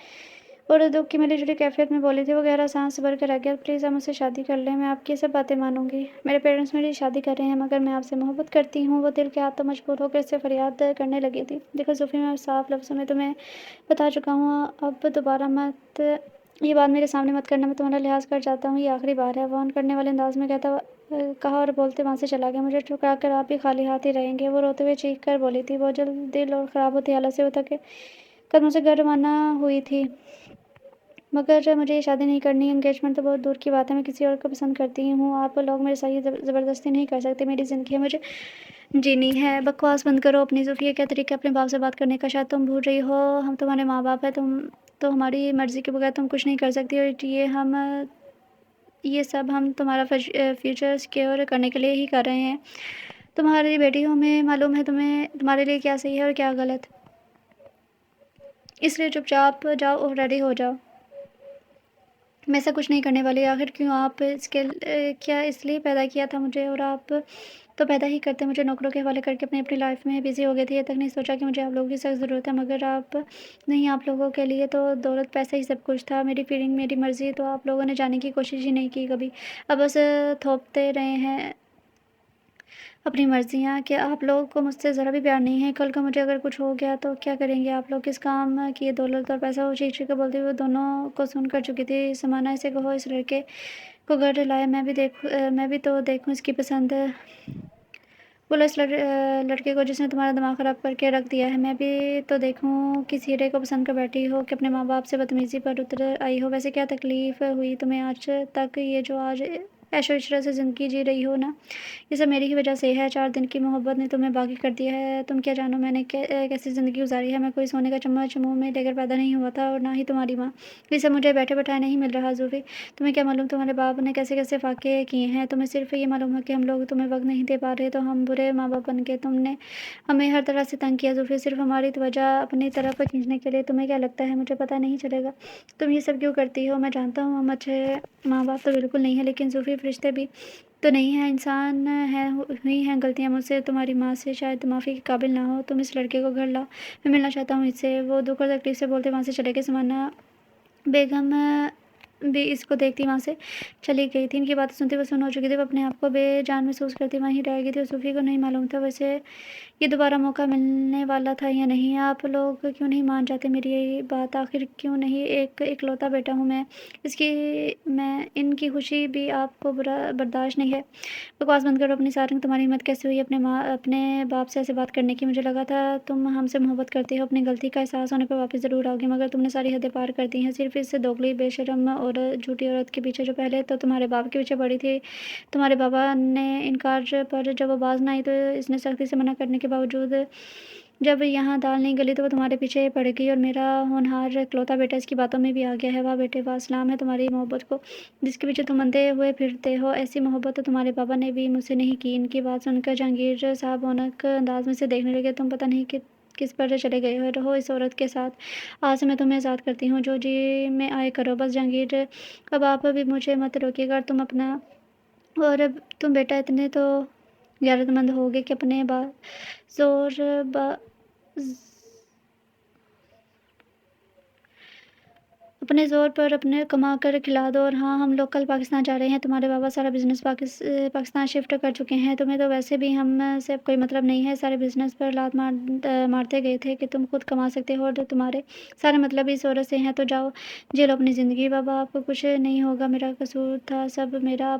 और दुःख की मिली-जुली कैफ़ियत में बोली थी। वो गहरा साँस भर के रह गया। प्लीज़ आप मुझसे शादी कर लें, मैं आपकी सब बातें मानूँगी। मेरे पेरेंट्स मेरी शादी कर रहे हैं, मगर मैं आपसे मोहब्बत करती हूँ। वो दिल के हाथ तो मजबूर होकर इससे फ़रियाद करने लगी थी। देखो ज़ुल्फ़ी, मैं साफ़ लफ्ज़ों में तुम्हें बता चुका हूँ, अब दोबारा ये बात मेरे सामने मत करना। मैं तुम्हारा लिहाज़ कर जाता हूँ, ये आखिरी बार है। वार्न करने वाले अंदाज़ में कहा और बोलते वहाँ से चला गया। मुझे ठुकरा कर आप भी खाली हाथ ही रहेंगे। वो रोते हुए चीख कर बोली थी। वो दिल और ख़राब होती हालत से वो थके कदमों से घर रवाना हुई थी। मगर मुझे ये शादी नहीं करनी, एंगेजमेंट तो बहुत दूर की बात है। मैं किसी और को पसंद करती हूँ। आप लोग मेरे साथ ये ज़बरदस्ती नहीं कर सकते। मेरी ज़िंदगी है, मुझे जीनी है। बकवास बंद करो अपनी ज़ुल्फ़ी। ये क्या तरीका है अपने बाप से बात करने का? शायद तुम भूल रही हो, हम तुम्हारे माँ-बाप हैं। तुम तो हमारी मर्ज़ी के बगैर तुम कुछ नहीं कर सकती, और ये सब हम तुम्हारा फ्यूचर सिक्योर करने के लिए ही कर रहे हैं। तुम्हारी बेटी हो, हमें मालूम है तुम्हारे लिए क्या सही है और क्या गलत। इसलिए चुपचाप जाओ और रेडी हो जाओ। मैं ऐसा कुछ नहीं करने वाली। आखिर क्यों? क्या इसलिए पैदा किया था मुझे, और आप तो पैदा ही करते मुझे नौकरों के हवाले करके अपनी लाइफ़ में बिज़ी हो गए थे। ये तक नहीं सोचा कि मुझे आप लोगों की सख्त ज़रूरत है, मगर आप नहीं। आप लोगों के लिए तो दौलत पैसा ही सब कुछ था। मेरी फीलिंग, मेरी मर्ज़ी तो आप लोगों ने जानने की कोशिश ही नहीं की कभी। अब बस थोपते रहे हैं अपनी मर्ज़ियाँ, कि आप लोगों को मुझसे ज़रा भी प्यार नहीं है। कल को मुझे अगर कुछ हो गया तो क्या करेंगे आप लोग? किस काम की ये दौलत और पैसा? वो चीख-चीख कर बोलती हुई वो दोनों को सुन कर चुकी थी। समाना, इसे कहो इस लड़के को घर लाए, मैं भी तो देखूँ इसकी पसंद। बोला, इस लड़के को जिसने तुम्हारा दिमाग ख़राब करके रख दिया है, मैं भी तो देखूँ किस हीरे को पसंद कर बैठी हो कि अपने माँ-बाप से बदतमीज़ी पर उतर आई हो। वैसे क्या तकलीफ़ हुई तुम्हें आज तक? ये जो आज ऐश और इशरत से ज़िंदगी जी रही हो ना, ये सब मेरी ही वजह से है। 4 दिन की मोहब्बत ने तुम्हें बागी कर दिया है। तुम क्या जानो मैंने कैसी ज़िंदगी गुजारी है। मैं कोई सोने का चम्मच मुँह में लेकर पैदा नहीं हुआ था और ना ही तुम्हारी माँ। ये सब मुझे बैठे-बैठाए नहीं मिल रहा ज़ुल्फ़ी। तुम्हें क्या मालूम तुम्हारे बाप ने कैसे-कैसे फ़ाके किए हैं। तुम्हें सिर्फ़ ये मालूम है कि हम लोग तुम्हें वक़्त नहीं दे पा रहे तो हम बुरे माँ-बाप बन गए। तुमने हमें हर तरह से तंग किया ज़ुल्फ़ी, सिर्फ़ हमारी तवज्जो अपनी तरफ खींचने के लिए। तुम्हें क्या लगता है मुझे पता नहीं चलेगा? तुम ये सब क्यों करती हो? मैं जानता हूँ हम अच्छे माँ-बाप तो बिल्कुल नहीं हैं, लेकिन ज़ुल्फ़ी फ़रिश्ते भी तो नहीं हैं, इंसान हैं, हुई हैं गलतियाँ मुझसे, तुम्हारी माँ से शायद माफ़ी के काबिल ना हो। तुम इस लड़के को घर लाओ, मैं मिलना चाहता हूँ इससे। वो दुःख और तकलीफ़ से बोलते वहाँ से चले गए। ज़माना बेगम भी इसको देखती वहाँ से चली गई थी। इनकी बातें सुनते हुए सुन्न हो चुकी थी। वो अपने आप को बेजान महसूस करती वहीं रह गई थी और सूफ़ी को नहीं मालूम था वैसे ये दोबारा मौका मिलने वाला था या नहीं। आप लोग क्यों नहीं मान जाते मेरी ये बात? आखिर क्यों नहीं? एक इकलौता बेटा हूँ मैं इनकी खुशी भी आपको बर्दाश्त नहीं है। बकवास बंद करो अपनी सारंग। तुम्हारी हिम्मत कैसे हुई अपने बाप से ऐसे बात करने की? मुझे लगा था तुम हमसे मोहब्बत करती हो। अपनी गलती का एहसास होने पर वापस ज़रूर आओगी, मगर तुमने सारी हदें पार कर दी हैं सिर्फ़ इस दोगली बेशर्म और झूठी औरत के पीछे जो पहले तो तुम्हारे बाप के पीछे पड़ी थी। तुम्हारे बाबा ने इनकार पर जब वो बाज़ ना आई तो इसने सख्ती से मना करने के बावजूद जब यहाँ दाल नहीं गली तो वो तुम्हारे पीछे पड़ गई और मेरा होनहार इकलौता बेटा इसकी बातों में भी आ गया है। वाह बेटे वाह, सलाम है तुम्हारी मोहब्बत को जिसके पीछे तुम अंधे हुए फिरते हो। ऐसी मोहब्बत तो तुम्हारे बाबा ने भी मुझसे नहीं की। इनकी बात सुनकर जहांगीर साहब औनक अंदाज में से देखने लगे। तुम पता नहीं कि किस पर चले गए हो रहो इस औरत के साथ। आज से मैं तुम्हें आज़ाद करती हूँ, जो जी में आए करो बस। जहांगीर अब आप भी मुझे मत रोकिएगा। तुम अपना और अब तुम बेटा इतने तो गैरतमंद होगे कि अपने जोर बा अपने ज़ोर पर अपने कमा कर खिला दो। और हाँ, हम लोग कल पाकिस्तान जा रहे हैं। तुम्हारे बाबा सारा बिज़नेस पाकिस्तान शिफ्ट कर चुके हैं। तुम्हें तो वैसे भी हम से कोई मतलब नहीं है। सारे बिज़नेस पर लात मारते गए थे कि तुम खुद कमा सकते हो और तुम्हारे सारे मतलब इस औरत से हैं। तो जाओ जी लो अपनी ज़िंदगी। बाबा आपको कुछ नहीं होगा, मेरा कसूर था सब मेरा।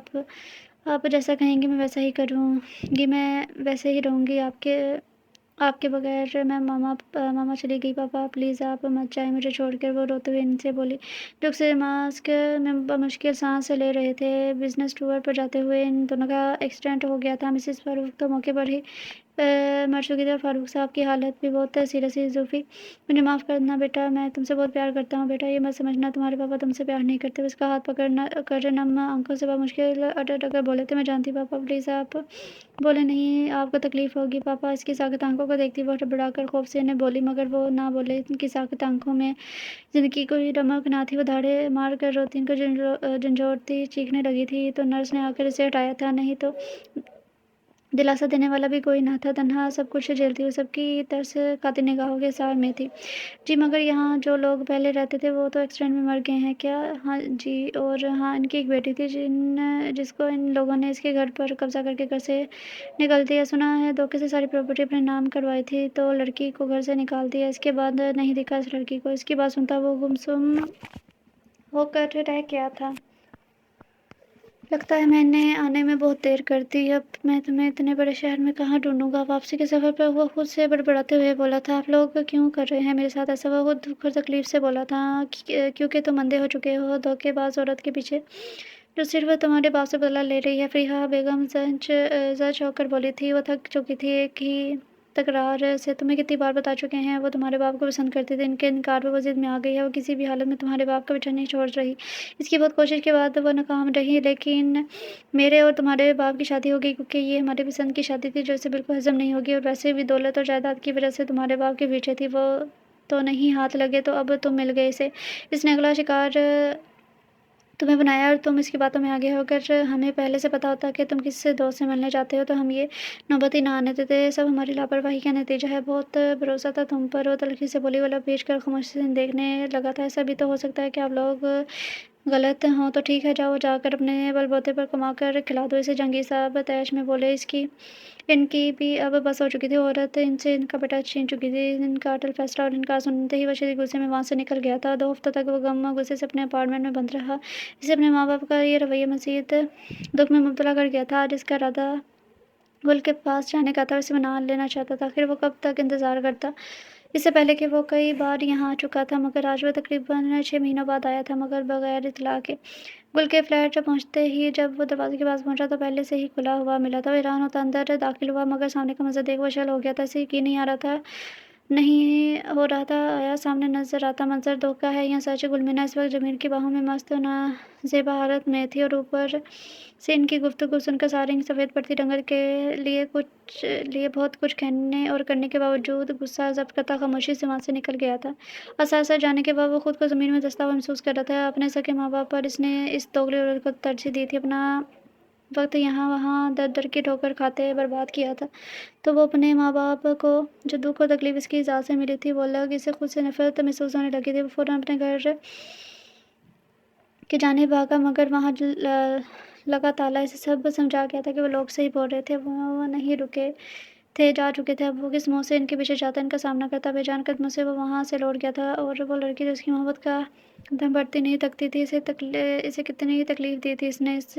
आप जैसा कहेंगे मैं वैसा ही करूँगी, मैं वैसे ही रहूँगी आपके बगैर। मामा चली गई। पापा प्लीज़ आप मत जाएं मुझे छोड़कर, वो रोते हुए इनसे बोली। दुख से मास्क में बमुश्किल सांस ले रहे थे। बिजनेस टूर पर जाते हुए इन दोनों का एक्सीडेंट हो गया था। मिसेस फारूक तो मौके पर ही मर चुकी थी और फारूक साहब की हालत भी बहुत सीरियस थी। ज़ुल्फ़ी मुझे माफ़ करना बेटा, मैं तुमसे बहुत प्यार करता हूँ। बेटा ये मत समझना तुम्हारे पापा तुमसे प्यार नहीं करते। उसका हाथ पकड़ना कर नम आंखों से मुश्किल अटक कर बोले थे, मैं जानती पापा प्लीज़ आप बोले नहीं आपको तकलीफ़ होगी। पापा इसकी साक़त आंखों को देखती वो हड़बड़ाकर खौफ से इन्हें बोली, मगर वो ना बोले। इनकी साक़त आंखों में ज़िंदगी कोई रमक ना थी। वो धाड़े मार कर रोती, इनको झंझोड़ती चीखने लगी थी। तो नर्स ने आकर इसे हटाया था, नहीं तो दिलासा देने वाला भी कोई ना था। तन्हा सब कुछ झेलती हुई सबकी तरस खाती निगाहों के सार में थी। जी मगर यहाँ जो लोग पहले रहते थे वो तो एक्सीडेंट में मर गए हैं क्या? हाँ जी, और हाँ इनकी एक बेटी थी जिसको इन लोगों ने इसके घर पर कब्जा करके घर से निकल दिया। सुना है धोखे से सारी प्रॉपर्टी अपने नाम करवाई थी तो लड़की को घर से निकाल दिया। इसके बाद नहीं दिखा इस लड़की को। इसकी बात सुनता वो गुमसुम होकर रह गया था। लगता है मैंने आने में बहुत देर कर दी। अब मैं तुम्हें इतने बड़े शहर में कहाँ ढूंढूंगा? वापसी के सफ़र पर वो खुद से बड़बड़ाते हुए बोला था। आप लोग क्यों कर रहे हैं मेरे साथ ऐसा? वो खुद दुख और तकलीफ से बोला था क्योंकि तुम अंधे हो चुके हो धोखेबाज औरत के पीछे जो सिर्फ तुम्हारे बाप से बदला ले रही है। फरीहा बेगम जज होकर बोली थी। वो थक चुकी थी एक ही तकरार से। तुम्हें कितनी बार बता चुके हैं वो तुम्हारे बाप को पसंद करते थे। इनके इनकार पर वो जिद में आ गई है। वो किसी भी हालत में तुम्हारे बाप का पीछा नहीं छोड़ रही। इसकी बहुत कोशिश के बाद वो नाकाम रही, लेकिन मेरे और तुम्हारे बाप की शादी हो गई क्योंकि ये हमारी पसंद की शादी थी जो इसे बिल्कुल हजम नहीं होगी। और वैसे भी दौलत और जायदाद की वजह से तुम्हारे बाप के पीछे थी। वो तो नहीं हाथ लगे तो अब तुम मिल गए इसे। इसने अगला शिकार तुम्हें बनाया और तुम इसकी बातों में आगे हो। अगर हमें पहले से पता होता कि तुम किस दोस्त से मिलने जाते हो तो हम ये नौबत ही ना आने देते। सब हमारी लापरवाही का नतीजा है। बहुत भरोसा था तुम पर। वो तलखी से बोली। वाला भेज कर खामोशी से देखने लगा था। ऐसा भी तो हो सकता है कि आप लोग गलत हों तो ठीक है, जाओ जाकर अपने बलबूते पर कमा कर खिला दो इसे। जहांगीर साहब तैश में बोले। इनकी भी अब बस हो चुकी थी। औरत इनसे इनका बेटा छीन चुकी थी। इनका अटल फैसला और इनका सुनते ही वह शदीद गुस्से में वहाँ से निकल गया था। 2 हफ्तों तक वो गम गुस्से से अपने अपार्टमेंट में बंद रहा। इसे अपने माँ बाप का ये रवैया मज़ीद दुख में मुब्तला कर गया था। आज इसका इरादा गुल के पास जाने का था। उसे मना लेना चाहता था। आखिर वो कब तक इंतज़ार करता? اس سے پہلے کہ وہ کئی بار یہاں آ چکا تھا، مگر آج وہ تقریباً 6 مہینوں بعد آیا تھا، مگر بغیر اطلاع کے۔ گل کے فلیٹ پہنچتے ہی جب وہ دروازے کے پاس پہنچا تو پہلے سے ہی کھلا ہوا ملا تھا۔ وہ حیران ہوتا اندر داخل ہوا، مگر سامنے کا منظر دیکھ وہ شل ہو گیا تھا۔ اسے یقین نہیں ہو رہا تھا آیا سامنے نظر آتا منظر دھوکہ ہے یا سچ۔ گلمینہ اس وقت جمیل کی باہوں میں مست و نازیبا حالت میں تھی، اور اوپر سے ان کی گفتگو سن کر سارنگ سفید پڑتی ڈنگر کے لیے بہت کچھ کہنے اور کرنے کے باوجود غصہ ضبط کرتا خاموشی سے وہاں سے نکل گیا تھا۔ اثاثہ جانے کے بعد وہ خود کو زمین میں دھنستا ہوا محسوس کر رہا تھا۔ اپنے سکے ماں باپ پر اس نے اس دوگلی عورت کو ترجیح دی تھی، اپنا وقت یہاں وہاں در در کی ٹھوکر کھاتے برباد کیا تھا۔ تو وہ اپنے ماں باپ کو جو دکھ اور تکلیف اس کی ذات سے ملی تھی وہ الگ، اسے خود سے نفرت محسوس ہونے لگی تھی۔ وہ فوراً اپنے گھر کی جانب بھاگا، مگر وہاں لگا تالا۔ اسے سب سمجھا گیا تھا کہ وہ لوگ صحیح بول رہے تھے، وہ نہیں رکے تھے، جا چکے تھے۔ اب وہ کس منہ سے ان کے پیچھے جاتا، ان کا سامنا کرتا؟ بے جان قدموں سے وہ وہاں سے لوٹ گیا تھا، اور وہ لڑکی جو اس کی محبت کا دم بڑھتی نہیں تھکتی تھی، اسے کتنی تکلیف دی تھی، اس نے اس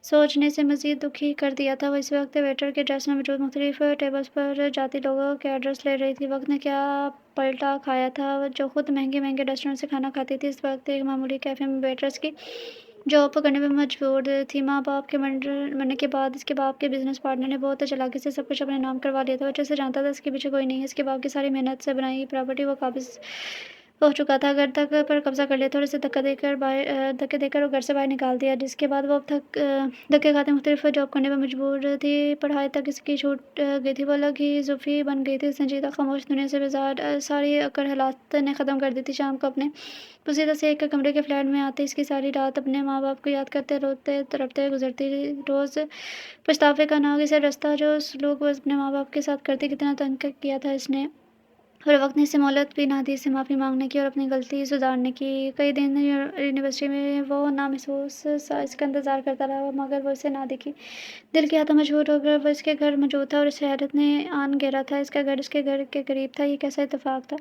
سوچنے سے مزید دکھی کر دیا تھا۔ وہ اس وقت ویٹر کے ڈیسک میں موجود مختلف ٹیبلز پر جاتی لوگوں کے آرڈرز لے رہی تھی۔ وقت نے کیا پلٹا کھایا تھا! جو خود مہنگے مہنگے ریسٹورنٹ سے کھانا کھاتی تھی، اس وقت ایک معمولی کیفے میں ویٹرز کی جاب کرنے پر مجبور تھی۔ ماں باپ کے مرنے کے بعد اس کے باپ کے بزنس پارٹنر نے بہت چالاکی سے سب کچھ اپنے نام کروا لیا تھا۔ وہ اچھے سے جانتا تھا اس کے پیچھے کوئی نہیں ہے، اس کے باپ کی ساری محنت سے بنائی پراپرٹی وہ قابض ہو چکا تھا، گھر تک پر قبضہ کر لیا تھا، اور اسے دھکے دے کر وہ گھر سے باہر نکال دیا، جس کے بعد وہ اب تک دھکے کھاتے مختلف جاب کرنے پر مجبور تھی۔ پڑھائی تک اس کی چھوٹ گئی تھی، وہ الگ ہی زوفی بن گئی تھی، سنجیدہ خاموش، دنیا سے بیزار۔ ساری اکڑ حالات نے ختم کر دی تھی۔ شام کو اپنے پوشیدہ سے ایک کمرے کے فلیٹ میں آتے اس کی ساری رات اپنے ماں باپ کو یاد کرتے روتے تڑپتے گزرتی۔ روز پچھتاوے کا ناگ اسے رستہ جو سلوک وہ اپنے ماں باپ کے ساتھ کرتی، کتنا تنگ کیا تھا اس نے، اور وقت نے اسے مہلت بھی نہ دی اس سے معافی مانگنے کی اور اپنی غلطی سدھارنے کی۔ کئی دن یونیورسٹی میں وہ نامحسوس سا اس کا انتظار کرتا رہا، مگر وہ اسے نہ دکھی۔ دل کے ہاتھوں مجبور ہو کر وہ اس کے گھر موجود تھا، اور اسے حیرت نے آن گھیرا تھا۔ اس کا گھر اس کے گھر کے قریب تھا، یہ کیسا اتفاق تھا!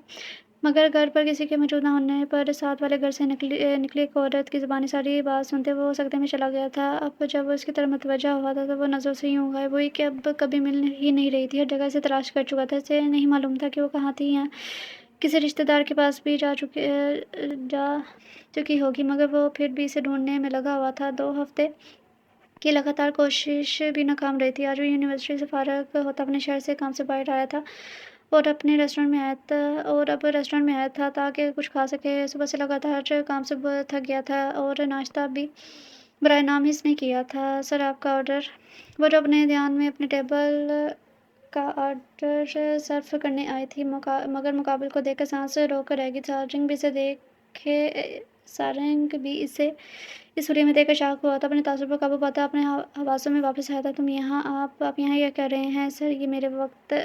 مگر گھر پر کسی کے موجود نہ ہونے پر ساتھ والے گھر سے نکلی ایک عورت کی زبانی ساری بات سنتے وہ سکتے میں چلا گیا تھا۔ اب جب وہ اس کی طرف متوجہ ہوا تھا تو وہ نظروں سے یوں غائب ہوئی کہ اب کبھی مل ہی نہیں رہی تھی۔ ہر جگہ اسے تلاش کر چکا تھا، اسے نہیں معلوم تھا کہ وہ کہاں تھی، یا کسی رشتہ دار کے پاس بھی جا چکی ہوگی، مگر وہ پھر بھی اسے ڈھونڈنے میں لگا ہوا تھا۔ 2 ہفتے کی لگاتار کوشش بھی ناکام رہی تھی۔ آج وہ یونیورسٹی سے فارغ ہوتا اپنے شہر سے کام سے باہر آیا تھا، اور اب ریسٹورنٹ میں آیا تھا تاکہ کچھ کھا سکے۔ صبح سے لگاتار کام سے تھک گیا تھا، اور ناشتہ بھی برائے نام ہی اس نے کیا تھا، شراب کا آرڈر۔ وہ جو اپنے دھیان میں اپنے ٹیبل کا آرڈر سرو کرنے آئی تھی، مگر مقابل کو دیکھ کر سانس روک کر رہ گئی۔ سارنگ بھی اسے اس حلیے میں دیکھ کر شاک ہوا تھا، اپنے تعصب پر قابو پاتا اپنے حواسوں میں واپس آیا تھا۔ آپ یہاں کیا کر رہے ہیں؟ سر، یہ میرے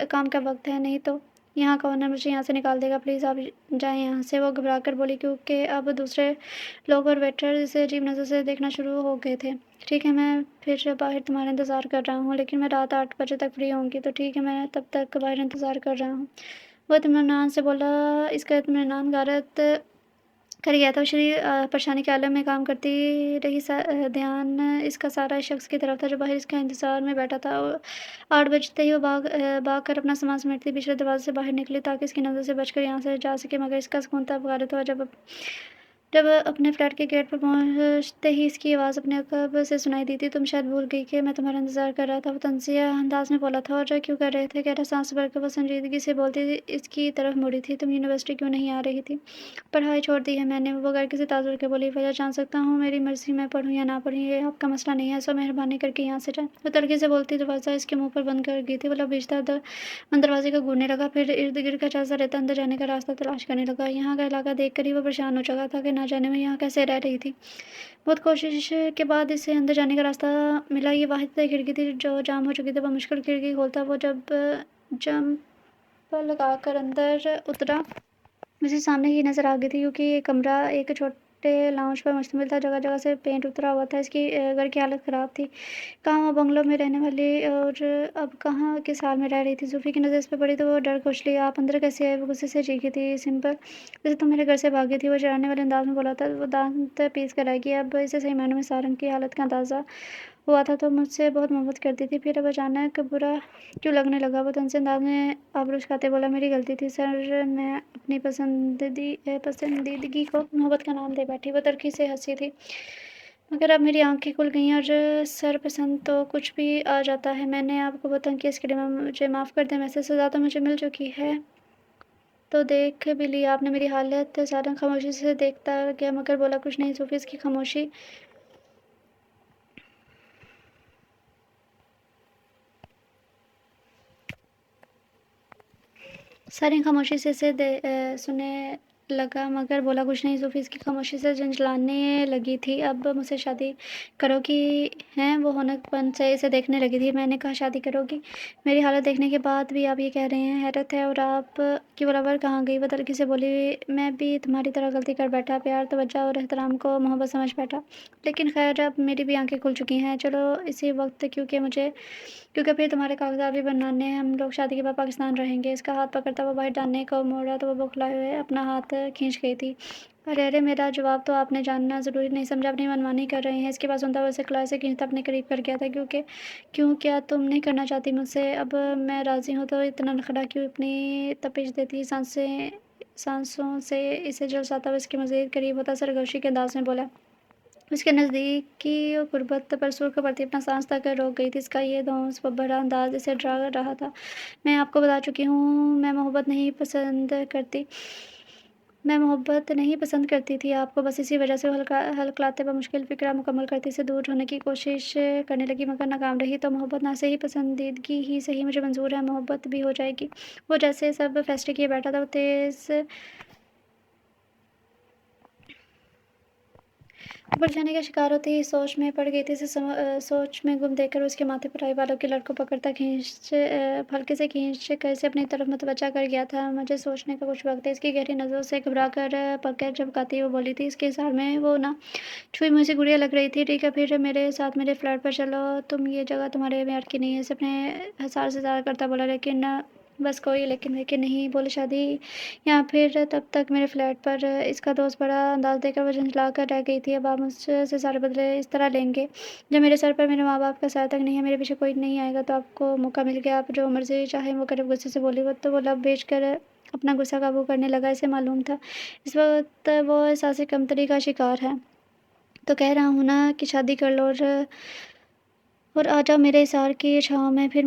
کام کا وقت ہے، نہیں تو یہاں کا اونر مجھے یہاں سے نکال دے گا، پلیز آپ جائیں یہاں سے۔ وہ گھبرا کر بولی، کیونکہ اب دوسرے لوگ اور ویٹر اسے عجیب نظر سے دیکھنا شروع ہو گئے تھے۔ ٹھیک ہے، میں پھر باہر تمہارا انتظار کر رہا ہوں، لیکن میں رات 8 بجے تک فری ہوں گی۔ تو ٹھیک ہے، میں تب تک باہر انتظار کر رہا ہوں، وہ اطمینان سے بولا۔ اس کا اطمینان غارت کر گیا تھا۔ وہ شدید پریشانی کے عالم میں کام کرتی رہی، دھیان اس کا سارا اس شخص کی طرف تھا جو باہر اس کے انتظار میں بیٹھا تھا۔ 8 بجتے ہی وہ بھاگ کر اپنا سامان سمیٹتی پچھلے دروازے سے باہر نکلی تاکہ اس کی نظر سے بچ کر یہاں سے جا سکے، مگر اس کا سکون تب غارت ہوا جب اپنے فلیٹ کے گیٹ پر پہنچتے ہی اس کی آواز اپنے عقب سے سنائی دی تھی، تم شاید بھول گئی کہ میں تمہارا انتظار کر رہا تھا، وہ طنزیہ انداز میں بولا تھا۔ اور کیوں کر رہے تھے؟ گہرا سانس بھر کر وہ سنجیدگی سے بولتی اس کی طرف مڑی تھی، تم یونیورسٹی کیوں نہیں آ رہی تھی؟ پڑھائی چھوڑ دی ہے میں نے، وہ بغیر کسی تعذر کے بولی۔ وجہ جان سکتا ہوں؟ میری مرضی، میں پڑھوں یا نہ پڑھوں یہ آپ کا مسئلہ نہیں ہے، سو مہربانی کر کے یہاں سے جائیں۔ وہ تڑکے سے بولتی دروازہ اس کے منہ پر بند کر گئی تھی۔ وہ لب بھیجتا من دروازے کو گھورنے لگا، پھر ارد گرد کا چلتا رہتا اندر جانے کا راستہ تلاش کرنے لگا۔ یہاں کا علاقہ دیکھ کر ہی وہ پریشان ہو چکا تھا کہ نہ جانے وہ یہاں کیسے رہ رہی تھی۔ بہت کوشش کے بعد اسے اندر جانے کا راستہ ملا۔ یہ واحد کھڑکی تھی جو جام ہو چکی تھی۔ وہ مشکل کھڑکی کھولتا، وہ جب جمپ لگا کر اندر اترا، اسے سامنے ہی نظر آ گئی تھی، کیونکہ یہ کمرہ ایک چھوٹے لاؤنج پر مشتمل تھا، جگہ جگہ سے پینٹ اترا ہوا تھا۔ اس کی گھر کی حالت خراب تھی، کہاں وہ بنگلو میں رہنے والی اور اب کہاں کس حال میں رہ رہی تھی۔ زوفی کی نظر اس پہ پڑی تو وہ ڈر کے اچھلی۔ آپ اندر کیسے آئے؟ وہ غصے سے چیخی تھی۔ سمپل، جیسے تم میرے گھر سے بھاگی تھی، وہ چڑھانے والے انداز میں بولا تھا۔ وہ دانت پیس کر آئے گی، اب اسے صحیح معنوں میں سارنگ کی حالت کا اندازہ हुआ था तो मुझसे बहुत मोहब्बत करती थी, फिर अब अचानक बुरा क्यों लगने लगा? वो तनसे अंदाज़ में आबरूज खाते बोला, मेरी गलती थी सर, मैं अपनी पसंदीदगी को मोहब्बत का नाम दे बैठी। वो तरकी से हँसी थी, मगर अब मेरी आँखें खुल गईं और सर पसंद तो कुछ भी आ जाता है। मैंने आपको बहुत तंग किया, इसके लिए मुझे माफ़ कर दें, वैसे सज़ा तो मुझे मिल चुकी है। तो देख भी लिया आपने मेरी हालत। सारंग खामोशी से देखता गया मगर बोला कुछ नहीं। सूफ़ी इसकी खामोशी सारंग खामोशी से सुनने लगा मगर बोला कुछ नहीं। सूफ़ी इसकी खामोशी से झंझलाने लगी थी। अब मुझसे शादी करोगी? हैं? वो हौनकपन से इसे देखने लगी थी। मैंने कहा शादी करोगी? मेरी हालत देखने के बाद भी आप ये कह रहे हैं? हैरत है। और आप की बराबर कहाँ गई? वो तल्ख़ी से बोली, मैं भी तुम्हारी तरह गलती कर बैठा। प्यार, तवज्जो और एहतराम को मोहब्बत समझ बैठा। लेकिन ख़ैर अब मेरी भी आँखें खुल चुकी हैं। चलो इसी वक़्त, क्योंकि फिर तुम्हारे कागज़ात भी बनाने हैं। हम लोग शादी के बाद पाकिस्तान रहेंगे। इसका हाथ पकड़ता वो बाहर जाने को मोड़ा तो वो बौखलाए हुए अपना हाथ खींच गई थी। अरे अरे, मेरा जवाब तो आपने जानना ज़रूरी नहीं समझा। अपनी मनमानी कर रहे हैं। इसके बाद सुनता हुआ उसे कलाई से खींचता अपने करीब कर गया था। क्यों, क्या तुम नहीं करना चाहती मुझसे? अब मैं राज़ी हूँ तो इतना नखरा क्यों? अपनी तपिश देती सांसों से इसे झुलसाता हुआ इसके मज़ीद करीब होता सरगोशी के अंदाज़ में बोला। उसके नज़दीकी और गुर्बत पर सुर्ख पड़ती अपना साँस तक रोक गई थी। इसका ये धौंस भरा अंदाज़ इसे डरा रहा था। मैं आपको बता चुकी हूँ, मैं मोहब्बत नहीं पसंद करती थी आपको। बस इसी वजह से वो हलकलाते बमुश्किल फ़िक्रा मुकम्मल करती से दूर होने की कोशिश करने लगी मगर नाकाम रही। तो मोहब्बत ना सही, पसंदीदगी ही सही मुझे मंज़ूर है, मोहब्बत भी हो जाएगी। वो जैसे सब फ़ैसले किए बैठा था, वो तेज़ परेशानी का शिकार होती ही सोच में पड़ गई थी। सोच में गुम देखकर उसके माथे पर आई बालों की लट को पकड़ता हल्के से खींच कर इसे अपनी तरफ मुतवज्जा कर गया था। मुझे सोचने का कुछ वक़्त है। इसकी गहरी नज़रों से घबरा कर पलकें झपकाती वो बोली थी, इसके इज़हार में वो ना छुई मुझे गुड़िया लग रही थी। ठीक है, फिर मेरे साथ मेरे फ्लैट पर चलो। ये जगह तुम्हारे म्यार की नहीं है। इसे अपने हिसाब से ज़्यादा करता बोला, लेकिन बस कोई लेकिन नहीं बोले। शादी या फिर तब तक मेरे फ्लैट पर। इसका दोस्त बड़ा अंदाज़ देकर वो झंझला कर रह गई थी। अब आप मुझसे सारे बदले इस तरह लेंगे? जब मेरे सर पर मेरे माँ-बाप का सर तक नहीं है, मेरे पीछे कोई नहीं आएगा तो आपको मौका मिल गया, आप जो मर्ज़ी चाहें वो करें। गुस्से से बोली वो तो वो लब बेच कर अपना गुस्सा काबू करने लगा। इसे मालूम था इस वक़्त वो एहसास कमतरी का शिकार है। तो कह रहा हूँ ना कि शादी कर लो और आ जाओ मेरे इज़हार की छाँव में। फिर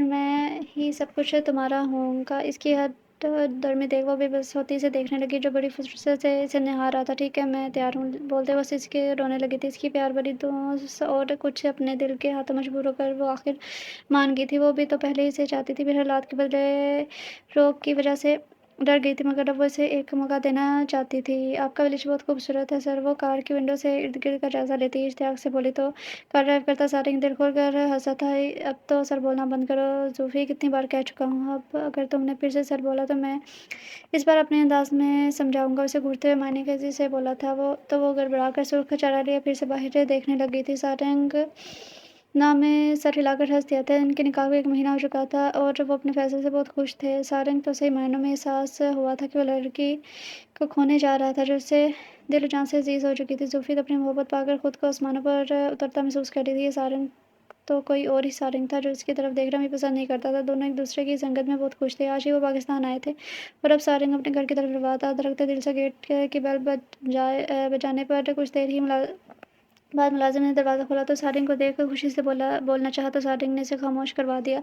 मैं ही सब कुछ तुम्हारा होऊँगा। इसकी हद दर देख वो बेबस होती इसे देखने लगी जो बड़ी फुर्सत से इसे निहार रहा था। ठीक है, मैं तैयार हूँ, बोलते बस इसके रोने लगी थी। इसकी प्यार भरी दोस्त और कुछ अपने दिल के हाथों मजबूर होकर वो आखिर मान गई थी। वो भी तो पहले इसे चाहती थी, फिर हालात के बदले रोक की वजह से डर गई थी मगर अब वो इसे एक मौका देना चाहती थी। आपका विलेज बहुत खूबसूरत है सर। वो कार की विंडो से इर्द-गिर्द का जायज़ा लेती इश्तियाक से बोली तो कार ड्राइव करता सारिंग दिल खोल कर हँसा था। अब तो सर बोलना बंद करो ज़ूफ़ी, कितनी बार कह चुका हूँ। अब अगर तुमने फिर से सर बोला तो मैं इस बार अपने अंदाज़ में समझाऊँगा। उसे घूरते हुए मायने के से बोला था वो गड़बड़ा कर सुर्ख़ चढ़ा लिया, फिर से बाहर देखने लगी थी। सारंग ना में सर हिलाकर हँस दिया था। इनके निकाह को 1 महीना हो चुका था और वो अपने फ़ैसले से बहुत खुश थे। सारंग तो सही मायनों में एहसास हुआ था कि वो लड़की को खोने जा रहा था जो उससे दिल और जान से अज़ीज़ हो चुकी थी। ज़ुल्फ़ी तो अपनी मोहब्बत पाकर खुद को आसमानों पर उतरता महसूस कर रही थी। ये सारंग तो कोई और ही सारंग था जो इसकी तरफ देखना भी पसंद नहीं करता था। दोनों एक-दूसरे की संगत में बहुत खुश थे। आज ही वो पाकिस्तान आए थे और अब सारंग अपने घर की तरफ रवाना था। धड़कते दिल से गेट की बेल बजाने पर कुछ देर ही बाद मुलाज़िम ने दरवाज़ा खोला तो सारिंग को देखकर खुशी से बोलना चाहा तो सारिंग ने इसे खामोश करवा दिया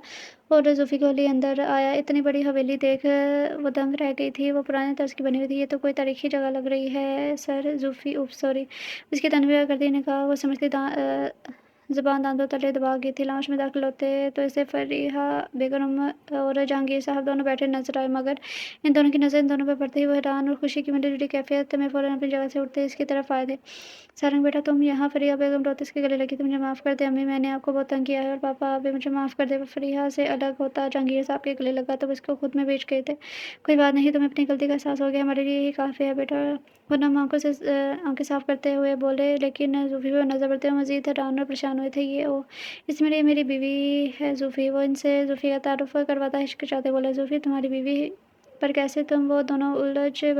और ज़ुल्फ़ी को लिए अंदर आया। इतनी बड़ी हवेली देख वो दंग रह गई थी। वो पुराने तर्ज की बनी हुई थी। ये तो कोई तारीख़ी जगह लग रही है सर। ज़ुल्फ़ी उफ़ सॉरी, उसकी तनवीर करती ने कहा। वो समझती ज़ुबान दाँतों तले दबा गई थी। लाउंज में दाखिल होते तो इसे फ़रीहा बेगम और जहांगीर साहब दोनों बैठे नज़र आए मगर इन दोनों की नज़र इन दोनों पर पड़ते ही वो हैरान और खुशी की मिली-जुली कैफ़ियत में फ़ौरन अपनी जगह से उठते इसकी तरफ आए थे। सारंग बेटा तुम यहाँ? फ़रीहा बेगम रोते इसके गले लगी थी। मुझे माफ़ कर दे अम्मी, मैंने आपको बहुत तंग किया है और पापा आप भी मुझे माफ़ कर दे। वो फ़रीहा से अलग होता जहांगीर साहब के गले लगा तो वो इसको खुद में बेच गए थे। कोई बात नहीं, तुम्हें अपनी गलती का एहसास हो गया, हमारे लिए यही काफ़ी है बेटा। पूनम आँखें साफ़ करते हुए बोले, लेकिन ज़ुल्फ़ी पर नज़र पड़ते हुए मज़ीद हैरान और परेशान हुए थे। ये ओह! इसमें ये मेरी बीवी है ज़ुल्फ़ी। वो इनसे ज़ुल्फ़ी का तारुफ़ करवाता हिचकिचाते बोला, ज़ुल्फ़ी तुम्हारी बीवी پر کیسے تم؟ وہ دونوں الجھن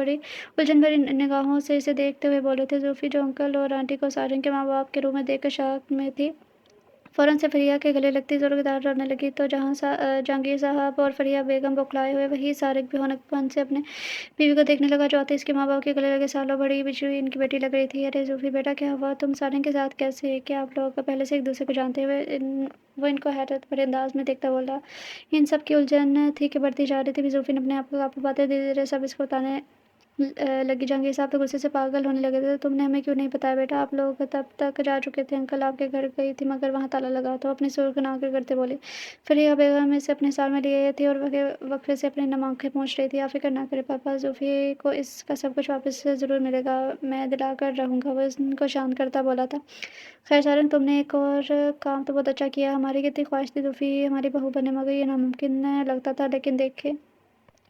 بھری نگاہوں سے اسے دیکھتے ہوئے بولے تھے۔ زوفی جو انکل اور آنٹی کو سارنگ کے ماں باپ کے روم میں دیکھ کر شاک میں تھی، فوراً سے فرحیہ کے گلے لگتی زور دار رونے لگی تو جہانگیر صاحب اور فرحیہ بیگم بوکھلائے ہوئے وہیں سارنگ بھی ہونک پن سے اپنے بیوی کو دیکھنے لگا جو آتے اس کے ماں باپ کے گلے لگے سالوں بڑی بچھڑی ان کی بیٹی لگ رہی تھی۔ ارے زوفی بیٹا کیا ہوا؟ تم سارنگ کے ساتھ کیسے؟ کیا آپ لوگ پہلے سے ایک دوسرے کو جانتے ہوئے؟ وہ ان کو حیرت بھرے انداز میں دیکھتا بولا۔ ان سب کی الجھن تھی کہ بڑھتی جا رہی تھی۔ زوفی نے اپنے آپ کو باتیں دھیرے دھیرے سب اس کو بتانے لگی۔ جہانگیر صاحب تو غصے سے پاگل ہونے لگے تھے۔ تم نے ہمیں کیوں نہیں بتایا بیٹا؟ آپ لوگ تب تک جا چکے تھے۔ انکل آپ کے گھر گئی تھی مگر وہاں تالا لگا تو اپنی سر گناہ کرتے بولی۔ فرحیہ بیگم اسے اپنے سال میں لیے تھی اور وقفے سے اپنی نم آنکھیں پوچھ رہی تھی۔ آپ فکر نہ کریں پاپا، زوفی کو اس کا سب کچھ واپس ضرور ملے گا، میں دلا کر رہوں گا، وہ ان کو شانت کرتا بولا تھا۔ خیر سارنگ، تم نے ایک اور کام تو بہت اچھا کیا۔ ہماری کتنی خواہش تھی زوفی ہماری بہو بنے مگر یہ ناممکن لگتا تھا، لیکن دیکھے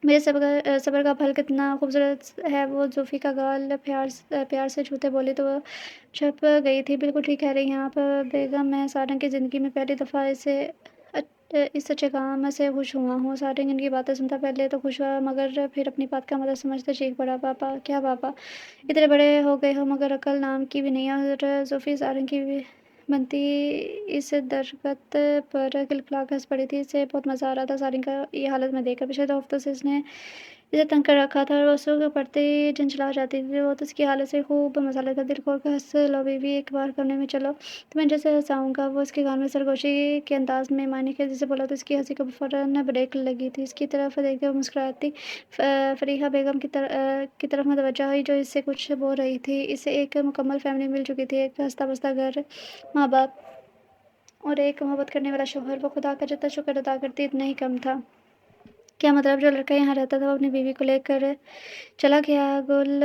میرے صبر کا پھل کتنا خوبصورت ہے۔ وہ زوفی کا گال پیار سے چھوتے بولی تو وہ چھپ گئی تھی۔ بالکل ٹھیک کہہ رہی ہیں آپ بیگم، میں سارنگ کی زندگی میں پہلی دفعہ اس سچے کام سے خوش ہوا ہوں۔ سارنگ ان کی باتیں سنتا پہلے تو خوش ہوا مگر پھر اپنی بات کا مطلب سمجھتے چیخ پڑا۔ پاپا! کیا پاپا؟ اتنے بڑے ہو گئے ہو مگر عقل نام کی بھی نہیں اور زوفی سارنگ کی بنتی اس درگت پر کلکلا کر ہنس پڑی تھی۔ اسے بہت مزہ آ رہا تھا سارنگ کا یہ حالت میں دیکھ کر۔ پچھلے 2 ہفتوں سے اس نے اسے تنگ کر رکھا تھا اور وہ سوکھ پڑتے ہی جھنجھلا جاتی تھی۔ وہ تو اس کی حالت سے خوب مزہ لیتا۔ دل کھول کر ہنس لو بیوی، ایک بار کمرے میں چلو، تمہیں جیسے ہنساؤں گا۔ وہ اس کے کان میں سرگوشی کے انداز میں معنی خیزی سے بولا تو اس کی ہنسی کو فوراً بریک لگی تھی۔ اس کی طرف دیکھتے ہوئے مسکراتی فرحیہ بیگم کی طرف متوجہ ہوئی جو اس سے کچھ بول رہی تھی۔ اسے ایک مکمل فیملی مل چکی تھی، ایک ہنستا بستا گھر، ماں باپ اور ایک محبت کرنے والا شوہر۔ وہ خدا کا جتنا شکر ادا کرتی اتنا ہی کم تھا۔ کیا مطلب؟ جو لڑکا یہاں رہتا تھا وہ اپنی بیوی کو لے کر چلا گیا؟ گل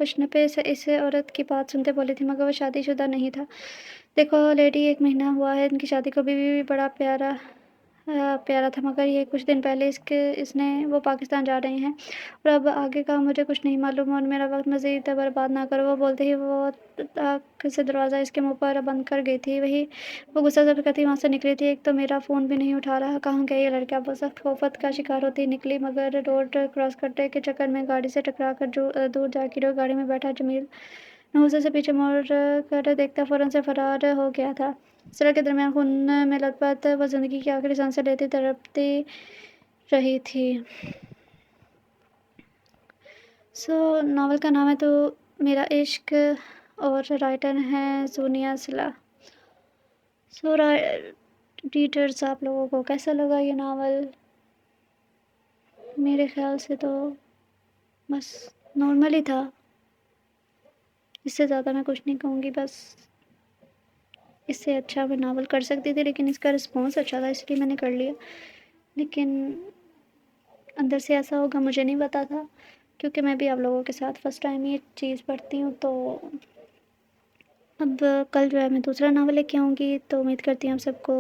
وشنپے اس عورت کی بات سنتے بولی تھی مگر وہ شادی شدہ نہیں تھا۔ دیکھو لیڈی، 1 مہینہ ہوا ہے ان کی شادی کو، بیوی بھی بڑا پیارا تھا مگر یہ کچھ دن پہلے وہ پاکستان جا رہے ہیں اور اب آگے کا مجھے کچھ نہیں معلوم اور میرا وقت مزید برباد نہ کرو۔ وہ بولتے ہی وہ طاق سے دروازہ اس کے منہ پر بند کر گئی تھی۔ وہ غصہ ضبط کرتی وہاں سے نکلی تھی۔ ایک تو میرا فون بھی نہیں اٹھا رہا، کہاں گیا یہ لڑکا؟ وہ سخت خوفت کا شکار ہوتی نکلی مگر روڈ کراس کرنے کے چکر میں گاڑی سے ٹکرا کر دور جا گری اور گاڑی میں بیٹھا جمیل نحوست سے پیچھے مڑ کر دیکھتا فوراً سے فرار ہو گیا تھا۔ سڑک کے درمیان خون میں لت پت وہ زندگی کی آخری سانسیں لیتی تڑپتی رہی تھی۔ ناول کا نام ہے تو میرا عشق اور رائٹر ہیں زونیا سلا۔ ریڈرز، آپ لوگوں کو کیسا لگا یہ ناول؟ میرے خیال سے تو بس نارمل ہی تھا، اس سے زیادہ میں کچھ نہیں کہوں گی۔ بس اس سے اچھا میں ناول کر سکتی تھی لیکن اس کا رسپانس اچھا تھا اس لیے میں نے کر لیا، لیکن اندر سے ایسا ہوگا مجھے نہیں پتا تھا کیونکہ میں بھی آپ لوگوں کے ساتھ فرسٹ ٹائم یہ چیز پڑھتی ہوں۔ تو اب کل جو ہے میں دوسرا ناول لے کے آؤں گی تو امید کرتی ہوں آپ سب کو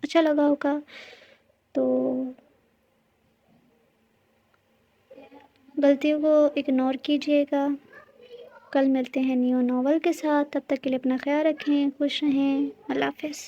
اچھا لگا ہوگا۔ تو غلطیوں کو اگنور کیجیے گا۔ کل ملتے ہیں نیو ناول کے ساتھ، تب تک کے لیے اپنا خیال رکھیں، خوش رہیں، اللہ حافظ۔